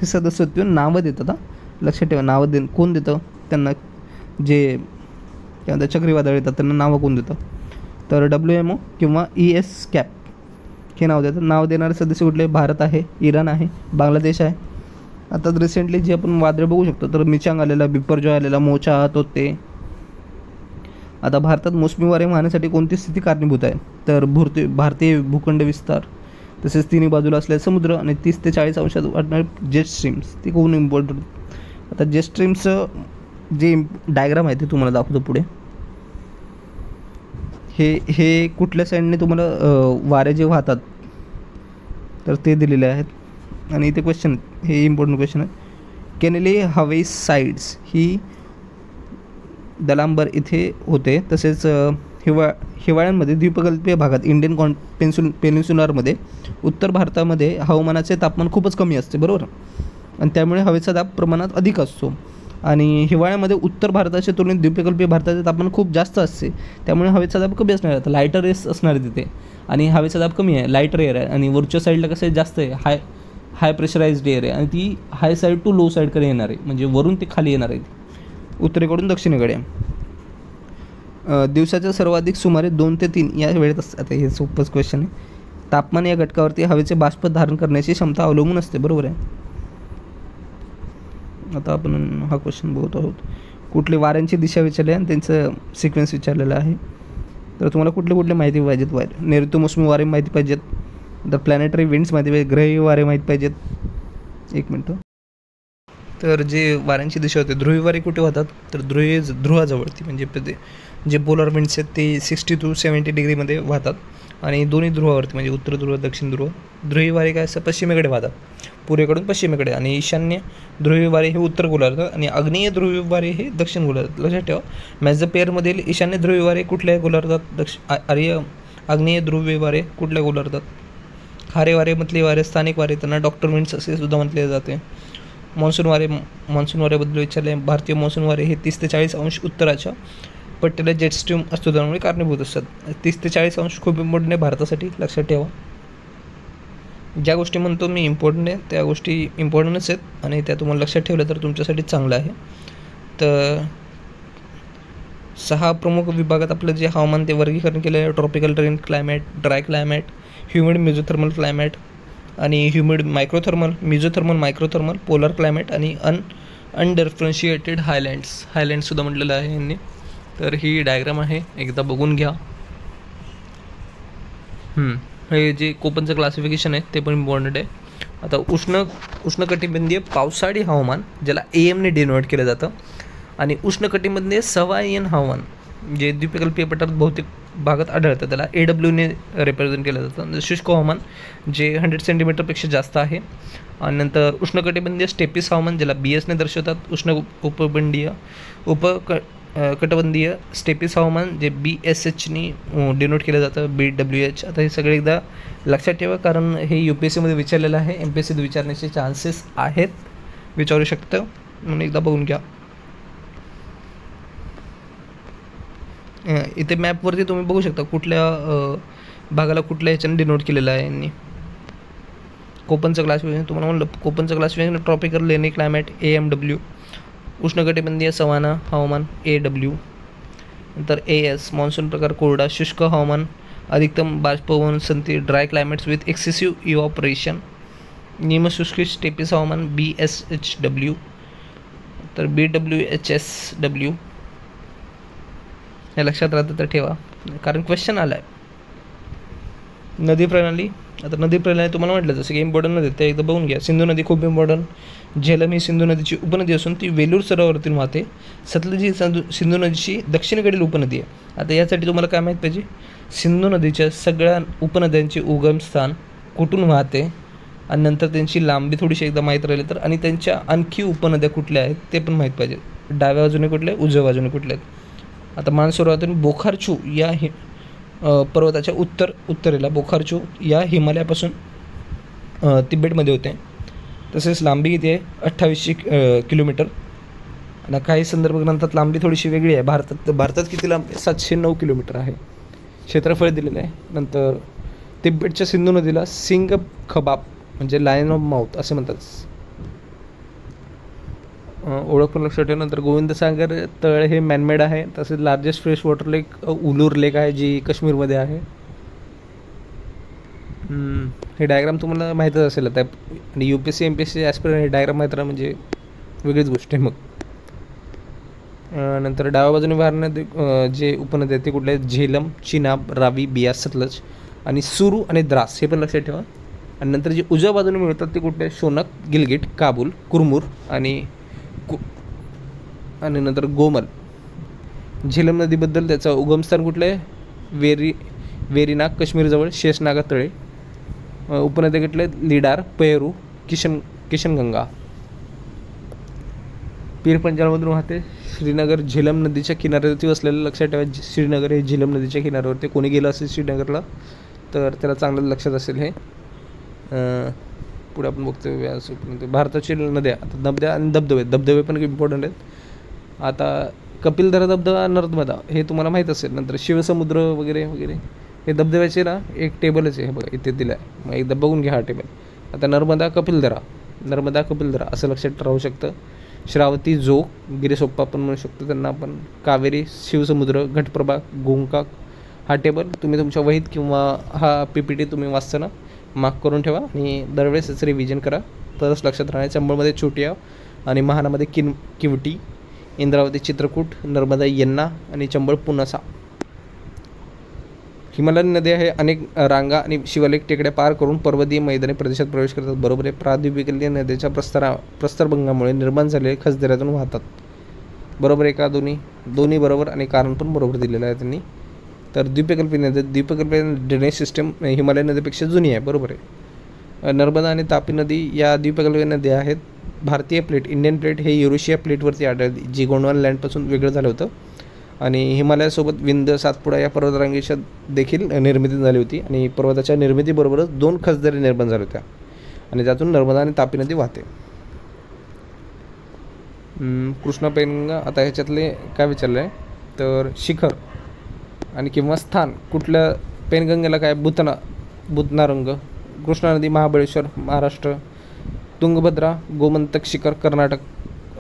हे सदस्यत्व नावं देतात. लक्षात ठेवा, नावं कोण देतं त्यांना? जे त्यानंतर चक्रीवादळ येतात त्यांना नावं कोण देतं? तर WMO किंवा ESCAP हे नाव देतात. नाव देणारे सदस्य कुठले? भारत आहे, इराण आहे, बांगलादेश आहे. आता रिसेंटली जे आपण वादळ बघू शकतो तर मिचांग आलेला, बिपरजॉय आलेला, मोचा, तोते. आता भारतात मोसमी वारे वाहण्यासाठी कोणती स्थिती कारणीभूत आहे? तर भारतीय भूखंड विस्तार, तसेच तिन्ही बाजूला असलेला समुद्र आणि 30 ते 40 अंशात वाढणारे जेट स्ट्रीम्स. ती खूप इम्पॉर्टंट. आता जेट स्ट्रीमचं जे डायग्राम आहे ते तुम्हाला दाखवतो पुढे. हे कुठल्या साईडने तुम्हाला वारे जे वाहतात तर ते दिलेले आहेत. आणि इथे क्वेश्चन, हे इम्पॉर्टंट क्वेश्चन आहे. केनेली हवे साईड्स ही दलांबर इथे होते. तसेच हिवाळ्यांमध्ये द्वीपकल्पीय भागात इंडियन पेनिन्सुलारमध्ये उत्तर भारतामध्ये हवामानाचे तापमान खूपच कमी असते, बरोबर. आणि त्यामुळे हवेचा दाब प्रमाणात अधिक असतो. आणि हिवाळ्यामध्ये उत्तर भारताच्या तुलनेत द्वीपकल्पीय भारताचे तापमान खूप जास्त असते. त्यामुळे हवेचा दाब कमी असणार आहे. लायटर एअर असणार आहे तिथे आणि हवेचा दाब कमी आहे, लायटर एअर आहे. आणि वरच्या साईडला कसं आहे? जास्त आहे, हाय प्रेशराइज्ड एअर आहे. आणि ती हाय साईड टू लो साईडकडे येणार आहे, म्हणजे वरून ते खाली येणार आहे, उत्तरेकडून दक्षिणेकडे. दिवसाच्या सर्वाधिक सुमारे 2 ते 3 या वेळेत असतात. आता हे सोपंच क्वेश्चन आहे. तापमान या घटकावरती हवेचे बाष्प धारण करण्याची क्षमता अवलंबून असते. बरोबर आहे. आता आपण हा क्वेश्चन बघत आहोत. कुठले वाऱ्यांची दिशा विचारली आणि त्यांचं सिक्वेन्स विचारलेलं आहे. तर तुम्हाला कुठले कुठले माहिती पाहिजेत? वारे, ऋतुमोसमी वारे माहिती पाहिजेत, द प्लॅनेटरी विंड्स माहिती पाहिजे, ग्रही वारे माहिती पाहिजेत. एक मिनटं. तर जे वाऱ्यांची दिशा होते, ध्रुवी वारे कुठे वाहतात? तर ध्रुवाजवळती, म्हणजे जे पोलर विंड्स आहेत ते 60 to 70 डिग्रीमध्ये वाहतात आणि दोन्ही ध्रुवावरती म्हणजे उत्तर ध्रुव दक्षिण ध्रुव. ध्रुवी वारे काय असं पश्चिमेकडे वाहतात, पूर्वेकडून पश्चिमेकडे, आणि ईशान्य ध्रुवी वारे हे उत्तर गोलार्धात आणि आग्नेय ध्रुवी वारे हे दक्षिण गोलार्धात. लक्षात ठेवा, मेसोस्फिअरमधील ईशान्य ध्रुवी वारे कुठल्या गोलार्धात, आग्नेय ध्रुवी वारे कुठल्या गोलार्धात. खारे वारे, मतली वारे, स्थानिक वारे, त्यांना डॉक्टर विंड्स असे सुद्धा म्हटले जाते. मान्सून वाऱ्याबद्दल विचारले. भारतीय मान्सून वारे हे 30 ते 40 अंश उत्तराच्या पट्ट्याला जेट स्ट्रीम अस्तित्वामुळे कारणीभूत असतात. 30 ते 40 अंश खूप इम्पॉर्टंट आहे भारतासाठी, लक्षात ठेवा. ज्या गोष्टी म्हणतो मी इम्पॉर्टंट आहे त्या गोष्टी इम्पॉर्टंटच आहेत आणि त्या तुम्हाला लक्षात ठेवल्या तर तुमच्यासाठी चांगलं आहे. तर 6 प्रमुख विभागात आपलं जे हवामान ते वर्गीकरण केलं आहे. Tropical rain climate, dry climate, humid mesothermal climate आणि humid mesothermal microthermal, polar climate आणि अनडिफरन्शिएटेड हायलँड्ससुद्धा म्हटलेलं आहे यांनी. तर ही डायग्राम आहे, एकदा बघून घ्या. हे जे कोपनचं क्लासिफिकेशन आहे ते पण इम्पॉर्टंट आहे. आता उष्णकटिबंधीय पावसाळी हवामान, ज्याला AM ने डिनोट केलं जातं, आणि उष्णकटिबंधीय सवायन हवामान जे द्वीपकल्पीय पट्ट्यात बहुतेक भागात आढळतं त्याला AW ने रिप्रेझेंट केलं जातं. शुष्क हवामान जे 100 सेंटीमीटरपेक्षा जास्त आहे. आणि नंतर उष्णकटिबंधीय स्टेपिस हवामान ज्याला BS ने दर्शवतात. कटबंधीय स्टेपिस हवामान जे BSH नी डिनोट केलं जातं, BWH. आता हे सगळे एकदा लक्षात ठेवा कारण हे UPSCमध्ये विचारलेलं आहे, MPSCत विचारण्याचे चान्सेस आहेत, विचारू शकतं, म्हणून एकदा बघून घ्या. इथे मॅपवरती तुम्ही बघू शकता कुठल्या भागाला कुठल्या ह्याच्याने डिनोट केलेलं आहे यांनी. कोपनचं क्लासिफिकेशन तुम्हाला म्हणलं, कोपनचं classification tropical rainy climate AMW, उष्णकटिबंधीय सवाना हवामान AW, नंतर AS मान्सून प्रकार कोरडा शुष्क हवामान, अधिकतम बाष्पवहन संती dry climates with excessive evaporation, निमशुष्क स्टेपिस हवामान BSHW, तर BWHSW. हे लक्षात राहतं तर ठेवा कारण क्वेश्चन आला आहे. नदी प्रणाली, आता नदी प्रणाली तुम्हाला म्हटलं जसं की इम्पॉर्टंट नदी ते एकदा बघून घ्या. सिंधू नदी खूप इम्पॉर्टंट. झेलम ही सिंधू नदीची उपनदी असून ती वेलूर सरोवरातून वाहते. सतलज ही सिंधू नदीची दक्षिणेकडील उपनदी आहे. आता यासाठी तुम्हाला काय माहीत पाहिजे, सिंधू नदीच्या सगळ्या उपनद्यांचे उगमस्थान कुठून वाहते आणि नंतर त्यांची लांबी थोडीशी एकदा माहीत राहिली तर, आणि त्यांच्या आणखी उपनद्या कुठल्या आहेत ते पण माहीत पाहिजे. डाव्या बाजूने कुठल्या, उजव्या बाजूने कुठल्या आहेत. आता मानसरोवरातून बोखारचू या पर्वताच्या उत्तरेला बोखारचू या हिमालयापासून तिबेटमध्ये होते. तसेच लांबी किती आहे, 2800 किलोमीटर. आणि काही संदर्भ ग्रंथात लांबी थोडीशी वेगळी आहे. भारतात किती लांबी, 709 किलोमीटर आहे क्षेत्रफळ दिलेलं आहे. नंतर तिबेटच्या सिंधू नदीला सिंग खबाब म्हणजे लायन ऑफ माउथ असे म्हणतात. ओळख पण लक्षात ठेवा. नंतर गोविंदसागर तळ हे मॅनमेड आहे. तसेच लार्जेस्ट फ्रेश वॉटर लेक उलूर लेक आहे जी काश्मीरमध्ये आहे. हे डायग्राम तुम्हाला माहीतच असेल आता, आणि UPSC MPSC ॲस्पिरंट हे डायग्राम माहीत राहा म्हणजे वेगळीच गोष्ट आहे. मग नंतर डाव्या बाजूने वाहणारे जे उपनद्या आहेत ते कुठले आहेत, झेलम, चिनाब, रावी, बियास, सतलज आणि सुरू आणि द्रास हे पण लक्षात ठेवा. आणि नंतर जे उजव्या बाजूने मिळतात ते कुठले, शोनक, गिलगिट, काबूल, कुरमुर आणि नंतर गोमल. झेलम नदीबद्दल त्याचं उगमस्थान कुठलं आहे, वेरीनाग काश्मीरजवळ, शेषनागा तळे. उपनद्या कुठले, लिडार, पेरू, किशनगंगा. पीर पंजाबमधून वाहते. श्रीनगर झेलम नदीच्या किनाऱ्यावरती वसलेलं, लक्षात ठेवा श्रीनगर हे झेलम नदीच्या किनाऱ्यावरती. कोणी गेलं असेल श्रीनगरला तर त्याला चांगलं लक्षात असेल हे. पुढे आपण बघतो भारताची नद्या. आता नद्या आणि धबधबे पण इम्पॉर्टंट आहेत. आता कपिलधरा धबधबा, नर्मदा हे तुम्हाला माहीत असेल. नंतर शिवसमुद्र वगैरे वगैरे हे धबधब्याचे ना एक टेबलच आहे, बघा इथे दिलं आहे, मग एकदा बघून घ्या हा टेबल. आता नर्मदा कपिलधरा असं लक्षात राहू शकतं. श्रावती, जोग, गिरीसोप्पा पण म्हणू शकतो त्यांना आपण. कावेरी, शिवसमुद्र, घटप्रभा, गोकाक, हा टेबल तुम्ही तुमच्या वहीत किंवा हा PPT तुम्ही वाचताना मार्क करून ठेवा आणि दरवेळेस याचं रिव्हिजन करा, तरच लक्षात राहणार. चंबळमध्ये छोटिया आणि महानामध्ये किवटी, इंद्रावती चित्रकूट, नर्मदा यन्ना आणि चंबळ पुनासा. हिमालयन नद्या हे अनेक रांगा आणि शिवालिक टेकड्या पार करून पर्वतीय मैदानी प्रदेशात प्रवेश करतात. बरोबर आहे. प्राद्वीपीय नद्याच्या प्रस्तरभंगामुळे निर्माण झालेले खचदऱ्यातून वाहतात. बरोबर आहे का? दोन्ही बरोबर आणि कारण पण बरोबर दिलेलं आहे त्यांनी. तर द्वीपकल्पीय ड्रेनेज सिस्टम हिमालय नदीपेक्षा जुनी आहे. बरोबर आहे. नर्मदा आणि तापी नदी या द्वीपकल्पीय नद्या आहेत. भारतीय प्लेट, इंडियन प्लेट हे युरेशिया प्लेटवरती आढळते, जी गोंडवाना लँडपासून वेगळं झालं होतं. आणि हिमालयासोबत विंध्य, सातपुडा या पर्वतरांगेच्या देखील निर्मिती झाली होती आणि पर्वताच्या निर्मितीबरोबरच 2 खचदरी निर्माण झाल्या होत्या आणि त्यातून नर्मदा आणि तापी नदी वाहते. कृष्णा पेनगंगा, आता ह्याच्यातले काय विचारलं आहे तर शिखर आणि किंवा स्थान कुठल्या. पेनगंगेला काय बुधनारंग, कृष्णा नदी महाबळेश्वर महाराष्ट्र, तुंगभद्रा गोमंतक शिखर कर्नाटक,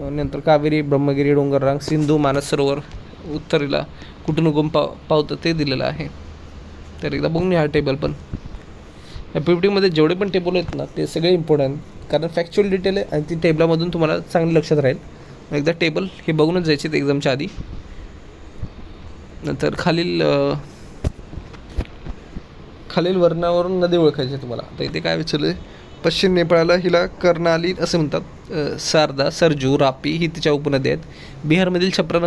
नंतर कावेरी ब्रह्मगिरी डोंगररांग, सिंधू मानस सरोवर उत्तरेला कुठून उगम पावतं ते दिलेलं आहे. तर एकदा बघून हा टेबल पण. या PPTमध्ये जेवढे पण टेबल आहेत ना ते सगळे इम्पॉर्टंट, कारण फॅक्च्युअल डिटेल आहे आणि ती टेबलामधून तुम्हाला चांगलं लक्षात राहील. एकदा टेबल हे बघूनच जायचे ते एक्झामच्या आधी. नंतर खालील वर्णावरून नदी ओळखायची तुम्हाला. तर इथे काय विचारलं आहे, पश्चिम नेपाळला हिला कर्णाली असे म्हणतात. शारदा, सरजू, रापी ही तिच्या उपनद्या आहेत. बिहारमधील छप्रा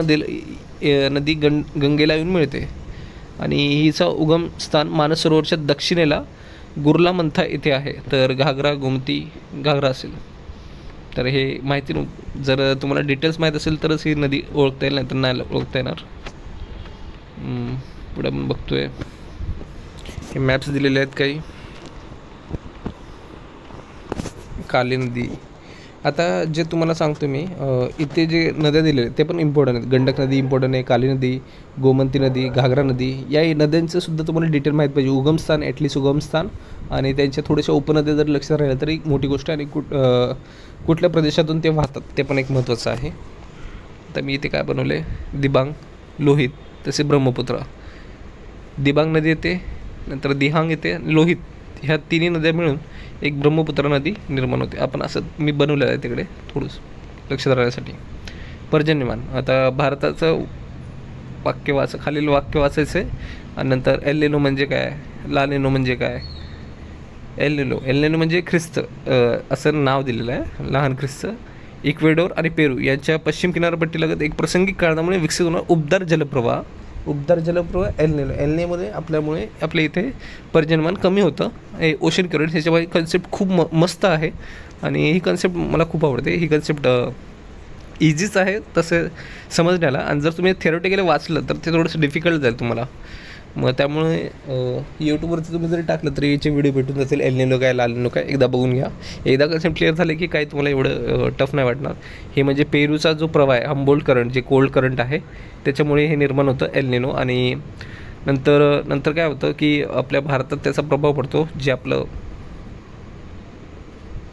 नदी गंगेला येऊन मिळते आणि हिचा उगम स्थान मानस सरोवरच्या दक्षिणेला गुरला मंथा येथे आहे. तर घागरा गोमती घागरा असेल. तर हे माहिती जर तुम्हाला डिटेल्स माहीत असेल तरच ही नदी ओळखता येईल, नाही तर नाही ओळखता येणार. पुढे आपण बघतोय हे मॅप्स दिलेले आहेत काही. काली नदी, आता जे तुम्हाला सांगतो मी, इथे जे नद्या दिलेल्या ते पण इम्पॉर्टंट आहेत. गंडक नदी इम्पॉर्टंट आहे, काली नदी, गोमंती नदी, घागरा नदी, या नद्यांचं सुद्धा तुम्हाला डिटेल माहीत पाहिजे. उगमस्थान, ॲटलिस्ट उगमस्थान आणि त्यांच्या थोड्याशा उपनद्या जर लक्षात राहिल्या तरी मोठी गोष्ट. आणि कुठल्या प्रदेशातून ते वाहतात ते पण एक महत्त्वाचं आहे. तर मी इथे काय बनवले, दिबांग, लोहित, तसे ब्रह्मपुत्रा. दिबांग नदी येते, नंतर दिहांग येते, लोहित, ह्या तिन्ही नद्या मिळून एक ब्रह्मपुत्रा नदी निर्माण होते. आपण असं मी बनवलेलं आहे तिकडे थोडंसं लक्षात राहण्यासाठी. पर्जन्यमान, आता भारताचं खालील वाक्य वाचायचं आहे आणि नंतर एल निनो म्हणजे काय, ला निनो म्हणजे काय. एल निनो म्हणजे ख्रिस्त असं नाव दिलेलं आहे, लहान ख्रिस्त. इक्वेडोर आणि पेरू यांच्या पश्चिम किनारपट्टीलगत एक प्रासंगिक कारणामुळे विकसित होणार उबदार जलप्रवाह एल निनोमध्ये आपल्या इथे पर्जन्यमान कमी होतं. हे ओशन करंट, ह्याच्यामुळे कन्सेप्ट खूप मस्त आहे आणि ही कन्सेप्ट मला खूप आवडते. ही कन्सेप्ट इझीच आहे तसं समजण्याला, आणि जर तुम्ही थेरोटिकली वाचलं तर ते थोडंसं डिफिकल्ट जाईल तुम्हाला. मग त्यामुळे यूट्यूबवरती तुम्ही जरी टाकलं तरी याचे व्हिडिओ भेटून जातील. एल निनो काय, लाल निनो काय, एकदा बघून घ्या. एकदा कन्सेप्ट क्लिअर झाले की काही तुम्हाला एवढं टफ नाही वाटणार. हे म्हणजे पेरूचा जो प्रवाह आहे, हंबोल्ट करंट, जे कोल्ड करंट आहे त्याच्यामुळे हे निर्माण होतं एल निनो. आणि नंतर काय होतं की आपल्या भारतात त्याचा प्रभाव पडतो. जे आपलं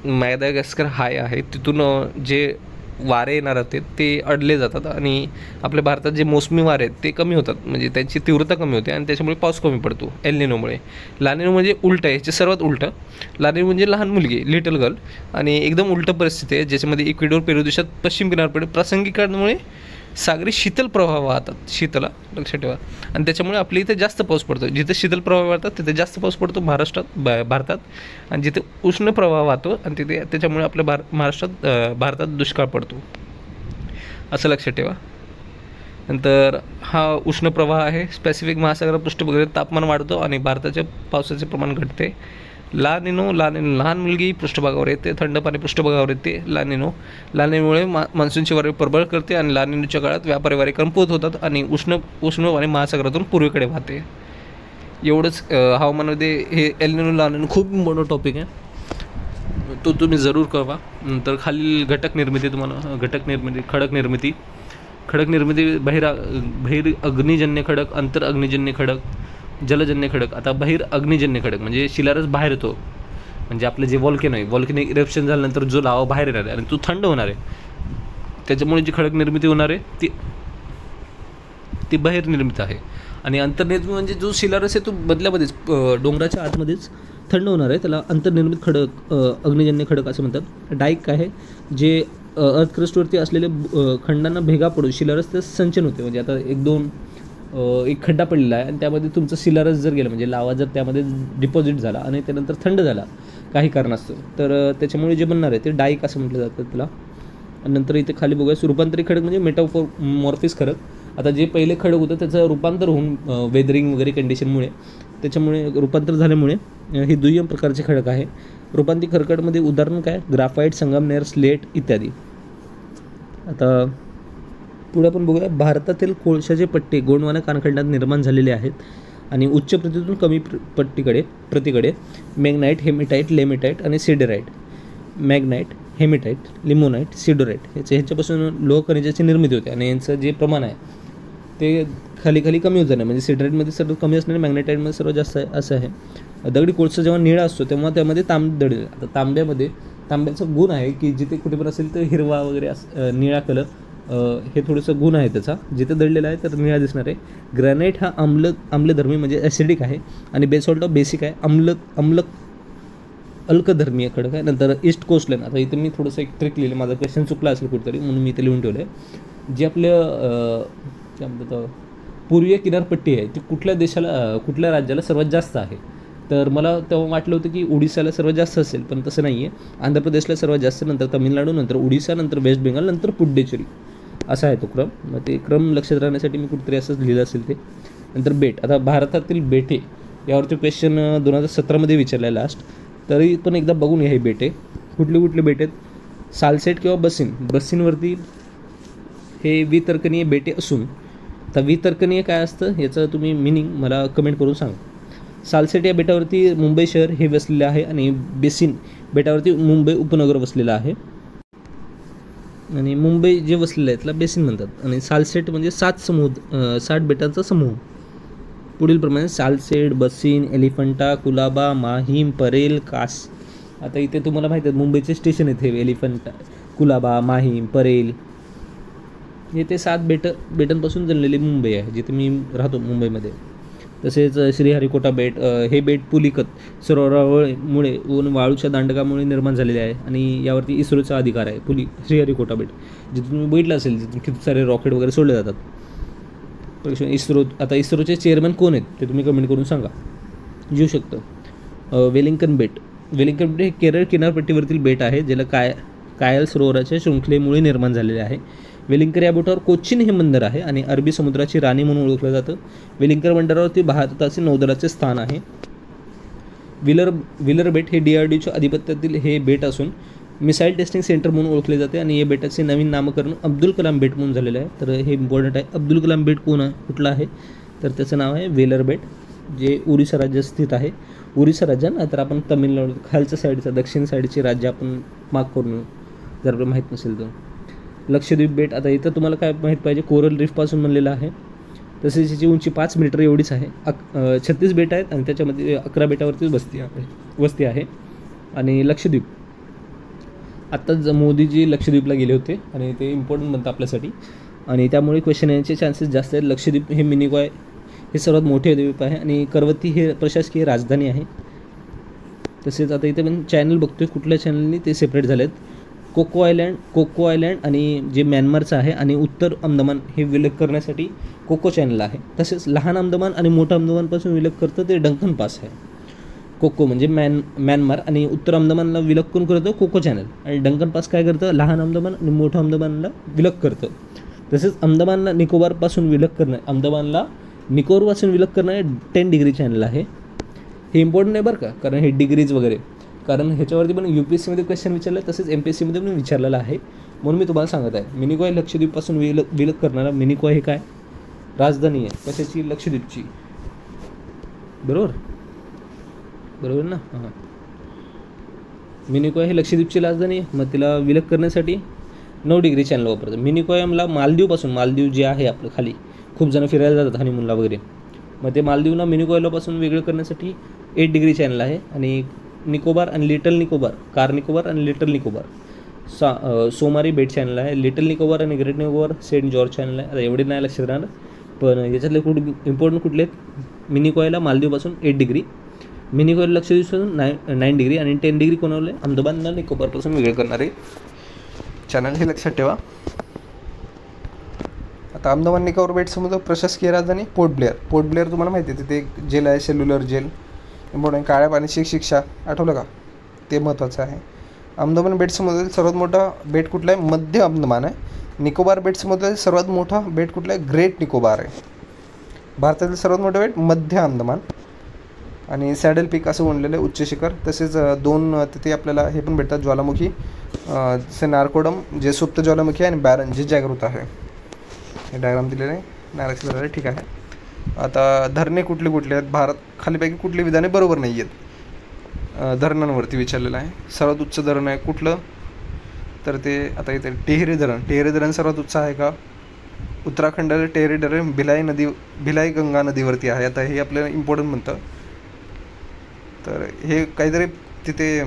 मॅदागास्कर हाय आहे तिथून जे वारे येणार होते ते अडले जातात आणि आपल्या भारतात जे मोसमी वारे आहेत ते कमी होतात, म्हणजे त्यांची तीव्रता कमी होते आणि त्याच्यामुळे पाऊस कमी पडतो एल निनोमुळे. ला निनो म्हणजे उलटं आहे, ह्याचे सर्वात उलटं. ला निनो म्हणजे लहान मुलगी, लिटल गर्ल, आणि एकदम उलटं परिस्थिती आहे ज्याच्यामध्ये इक्वेडोर, पेरू देशात पश्चिम किनारपट्टी प्रासंगिक कारणामुळे सागरी शीतल प्रवाह वाहतात. शीतला लक्षात ठेवा. आणि त्याच्यामुळे आपल्या इथे जास्त पाऊस पडतो. जिथे शीतल प्रवाह वाहतात तिथे जास्त पाऊस पडतो भारतात, आणि जिथे उष्ण प्रवाह वाहतो आणि तिथे त्याच्यामुळे आपल्या भारतात दुष्काळ पडतो, असं लक्षात ठेवा. नंतर हा उष्ण प्रवाह आहे. पॅसिफिक महासागरात पृष्ठभागावर तापमान वाढतो आणि भारताच्या पावसाचे प्रमाण घटते. ला निनो लहान मुलगी पृष्ठभागावर येते, थंड पाणी पृष्ठभागावर येते. ला निनोमुळे मान्सूनची वारे प्रबळ करते आणि ला निनोच्या काळात व्यापारी वारे कमकुवत होतात आणि उष्ण पाणी महासागरातून पूर्वेकडे वाहते. एवढंच हवामानामध्ये हे एल निनो, ला निनो खूप मोठा टॉपिक आहे, तो तुम्ही जरूर कळवा. नंतर खालील खडक निर्मिती बहिर अग्निजन्य खडक, अंतर अग्निजन्य खडक, जलजन्य खडक. आता बहिर अग्निजन्य खडक म्हणजे शिलारस बाहेर येतो, म्हणजे आपलं जे व्हॉल्केनो इरप्शन झाल्यानंतर जो लावा बाहेर येणार आहे आणि तो थंड होणार आहे, त्याच्यामुळे जी खडक निर्मिती होणार आहे ती बहिर निर्मित आहे. आणि अंतर्निर्मित म्हणजे जो शिलारस आहे तो बदल्यामध्येच डोंगराच्या आतमध्येच थंड होणार आहे, त्याला अंतर्निर्मित खडक, अग्निजन्य खडक असं म्हणतात. डाईक आहे जे अर्थक्रस्टवरती असलेले खंडांना भेगा पडून शिलारस ते संचन होते. म्हणजे आता एक खड्डा पडलेला आहे आणि त्यामध्ये तुमचं शिलारस जर गेलं, म्हणजे लावा जर त्यामध्ये डिपॉझिट झाला आणि त्यानंतर थंड झाला काही कारणास्तव, तर त्याच्यामुळे जे बनणार आहे ते डाईक असं म्हटलं जातं त्याला. आणि नंतर इथे खाली बघूया रूपांतरित खडक म्हणजे मेटामॉर्फिक खडक. आता जे पहिले खडक होतं त्याचं रूपांतर होऊन वेदरिंग वगैरे कंडिशनमुळे त्याच्यामुळे रूपांतर झाल्यामुळे हे दुय्यम प्रकारचे खडक आहे. रूपांतरित खडकामध्ये उदाहरण काय? ग्राफाईट, संगमनेर, स्लेट इत्यादी. आता पुढे आपण बघूया भारतातील कोळशाचे पट्टे गोंडवाना कालखंडात निर्माण झालेले आहेत आणि उच्च प्रतीतून कमी प्रतीकडे मॅग्नाईट, हेमेटाईट, लेमेटाईट आणि सिडेराईट. मॅग्नाईट, हेमेटाईट, लिमोनाईट, सिडोराईट ह्याच्यापासून लोह खनिजाची निर्मिती होते आणि यांचं जे प्रमाण आहे ते खाली कमी होत जाणार. म्हणजे सिडराईटमध्ये सर्वात कमी असणारे, मॅग्नेटाईटमध्ये सर्वात जास्त आहे असं आहे. दगडी कोळसा जेव्हा निळा असतो तेव्हा त्यामध्ये दगडी. आता तांब्याचा गुण आहे की जिथे कुठे पण असेल तर हिरवा वगैरे निळा कलर, हे थोडंसं गुण आहे त्याचा. जिथे दडलेला आहे तर निळा दिसणार आहे. ग्रॅनाईट हा आम्लधर्मी म्हणजे ॲसिडिक आहे आणि बेसॉल्ट बेसिक आहे, अल्कधर्मीय खडक आहे. नंतर ईस्ट कोस्टलाईन. आता इथे मी थोडंसं एक ट्रिक लिहिलं, माझा क्वेश्चन चुकला असेल कुठेतरी म्हणून मी इथे लिहून ठेवलं आहे. जे आपलं काय म्हणतात पूर्वीय किनारपट्टी आहे ती कुठल्या राज्याला सर्वात जास्त आहे? तर मला तेव्हा वाटलं होतं की ओडिशाला सर्वात जास्त असेल, पण तसं नाही आहे. आंध्र प्रदेशला सर्वात जास्त, नंतर तामिळनाडू, नंतर ओडिशा, नंतर वेस्ट बेंगाल, नंतर पुड्डेचेरी असा आहे तो क्रम. मग ते क्रम लक्षात राहण्यासाठी मी कुठेतरी असंच लिहिलं असेल ते. नंतर बेट. आता भारतातील बेटे यावरती क्वेश्चन 2017मध्ये विचारला लास्ट, तरी पण एकदा बघून घ्या. हे बेटे कुठले बेटे आहेत? सालसेट किंवा बसींवरती हे वितर्कनीय बेटे असून, तर वितर्कनीय काय असतं याचं तुम्ही मिनिंग मला कमेंट करून सांगा. सालसेट या बेटावरती मुंबई शहर हे वसलेलं आहे आणि बेसिन बेटावरती मुंबई उपनगर वसलेलं आहे आणि मुंबई जे वसलेलं आहे त्याला बेसिन म्हणतात. आणि सालसेट म्हणजे 60 बेटांचा समूह. पुढील प्रमाणे सालसेट, बसीन, एलिफंटा, कुलाबा, माहीम, परेल, कास. आता इथे तुम्हाला माहिती आहे मुंबईचे स्टेशन आहेत हे एलिफंटा, कुलाबा, माहीम, परेल. हे ते 7 बेटांपासून जनलेली मुंबई आहे जिथे मी राहतो मुंबईमध्ये. तसेच श्रीहरिकोटा बेट, हे बेट पुलिकत सरोवरामुळे व वाळूच्या दांडकामुळे निर्माण झालेले आहे आणि यावरती इस्रोचा अधिकार आहे. श्रीहरिकोटा बेट जिथून तुम्ही बघितलं असेल, जिथून किती सारे रॉकेट वगैरे सोडले जातात. आता इस्रोचे चेअरमॅन कोण आहेत ते तुम्ही कमेंट करून सांगा, येऊ शकतं. वेलिंगटन बेट हे केरळ किनारपट्टीवरतील बेट आहे, ज्याला कायल सरोवराच्या शृंखलेमुळे निर्माण झालेले आहे. वेलिंकर या बेटावर कोचीन हे बंदर आहे आणि अरबी समुद्राची राणी म्हणून ओळखलं जातं. वेलिंकर बंदरावरती भारताचे नौदलाचे स्थान आहे. विलर बेट हे DRDOच्या आधिपत्यातील हे बेट असून मिसाईल टेस्टिंग सेंटर म्हणून ओळखले जाते आणि या बेटाचे नवीन नामकरण अब्दुल कलाम बेट म्हणून झालेलं आहे. तर हे इम्पॉर्टंट आहे. अब्दुल कलाम बेट कुठलं आहे? तर त्याचं नाव आहे वेलर बेट, जे ओरिसा राज्यात स्थित आहे. ओरिसा राज्य ना, तर आपण तमिळनाडू खालच्या साईडचं दक्षिण साईडचे राज्य आपण मार्क करून जर आपल्याला माहीत नसेल तर. लक्षद्वीप बेट. आता इथं तुम्हाला काय माहीत पाहिजे? कोरल रीफपासून बनलेलं आहे. तसेच याची उंची 5 मीटर एवढीच आहे. 36 बेट आहेत आणि त्याच्यामध्ये 11 बेटावरतीच वस्ती आहे. आणि लक्षद्वीप, आत्ताच मोदीजी लक्षद्वीपला गेले होते आणि ते इम्पॉर्टंट बनतं आपल्यासाठी आणि त्यामुळे क्वेश्चन येण्याचे चान्सेस जास्त आहेत. लक्षद्वीप हे मिनिकॉय हे सर्वात मोठे द्वीप आहे आणि करवती हे प्रशासकीय राजधानी आहे. तसेच आता इथे पण चॅनल बघतोय, कुठल्या चॅनलनी ते सेपरेट झाले आहेत. कोको आयलँड आणि जे म्यानमारचं आहे आणि उत्तर अंदमान हे विलग करण्यासाठी कोको चॅनल आहे. तसेच लहान अंदमान आणि मोठं अंदमानपासून विलग करतं ते डंकन पास आहे. कोको म्हणजे म्यानमार आणि उत्तर अंदमानला विलग करून करतं कोको चॅनल, आणि डंकन पास काय करतं? लहान अंदमान आणि मोठं अंदमानला विलग करतं. तसेच अंदमानला निकोबारपासून विलग करणारे 10 डिग्री चॅनल आहे. हे इम्पॉर्टंट आहे बरं का, कारण हे डिग्रीज वगैरे, कारण ह्याच्यावरती पण UPSCमध्ये क्वेश्चन विचारलं आहे, तसेच MPSCमध्ये पण विचारलेलं आहे, म्हणून मी तुम्हाला सांगत आहे. मिनिकॉय लक्षद्वीपपासून विलग करणारा मिनिकॉय हे काय? राजधानी आहे कशाची? लक्षद्वीपची. बरोबर ना? हां, मिनिकॉय हे लक्षद्वीपची राजधानी आहे. मग तिला विलग करण्यासाठी 9 डिग्री चॅनल वापरतात. मिनिकॉयमला मालदीव जे आहे आपलं खाली, खूप जण फिरायला जातात हनीमूनला वगैरे, मग ते मालदीवला मिनिकॉयलापासून वेगळं करण्यासाठी 8 डिग्री चॅनल आहे. आणि निकोबार आणि लिटल निकोबार, कार निकोबार आणि लिटल निकोबार सोमारी बेट चॅनल आहे. लिटल निकोबार आणि great Nicobar Saint George channel आहे. आता एवढे नाही लक्षात राहणार. पण याच्यातले इम्पॉर्टंट कुठले आहेत? मिनिकॉयला मालदीवपासून 8 डिग्री, मिनिकॉयला लक्षद्वीपपासून 9 डिग्री आणि 10 डिग्री कोणाला अंदमान आणि निकोबारपासून वेगळे करणारे चॅनल हे लक्षात ठेवा. आता अंदमान निकोबार बेटसमुद्र प्रशासकीय राजधानी पोर्ट ब्लेअर तुम्हाला माहिती आहे, तिथे एक जेल आहे, सेल्युलर जेल. इम्पॉर्टंट काळ्या पाण्याची शिक्षा आठवलं का, ते महत्त्वाचं आहे. अंदमान बेटसमुद्रातील सर्वात मोठा बेट कुठला आहे? मध्य अंदमान आहे. निकोबार बेटसमुद्रातील सर्वात मोठा बेट कुठला आहे? ग्रेट निकोबार आहे. भारतातील सर्वात मोठं बेट मध्य अंदमान. आणि सॅडल पीक असं म्हणलेलं आहे, उच्च शिखर. तसेच 2 तिथे आपल्याला हे पण भेटतात, ज्वालामुखी, जसे नारकोडम जे सुप्त ज्वालामुखी आहे, आणि बॅरन जे जागृत आहे. हे डायग्राम दिलेले आहे, नारक्ष झालेलं आहे. ठीक आहे. आता धरणे कुठले कुठले आहेत? भारत खालीपैकी कुठली विधाने बरोबर नाही आहेत? धरणांवरती विचारलेलं आहे. सर्वात उच्च धरण आहे कुठलं? तर ते आता इथे टेहरी धरण सर्वात उच्च आहे का? उत्तराखंड टेहरी धरण भिलाई गंगा नदीवरती आहे. आता हे आपल्याला इम्पॉर्टंट म्हणतं. तर हे काहीतरी तिथे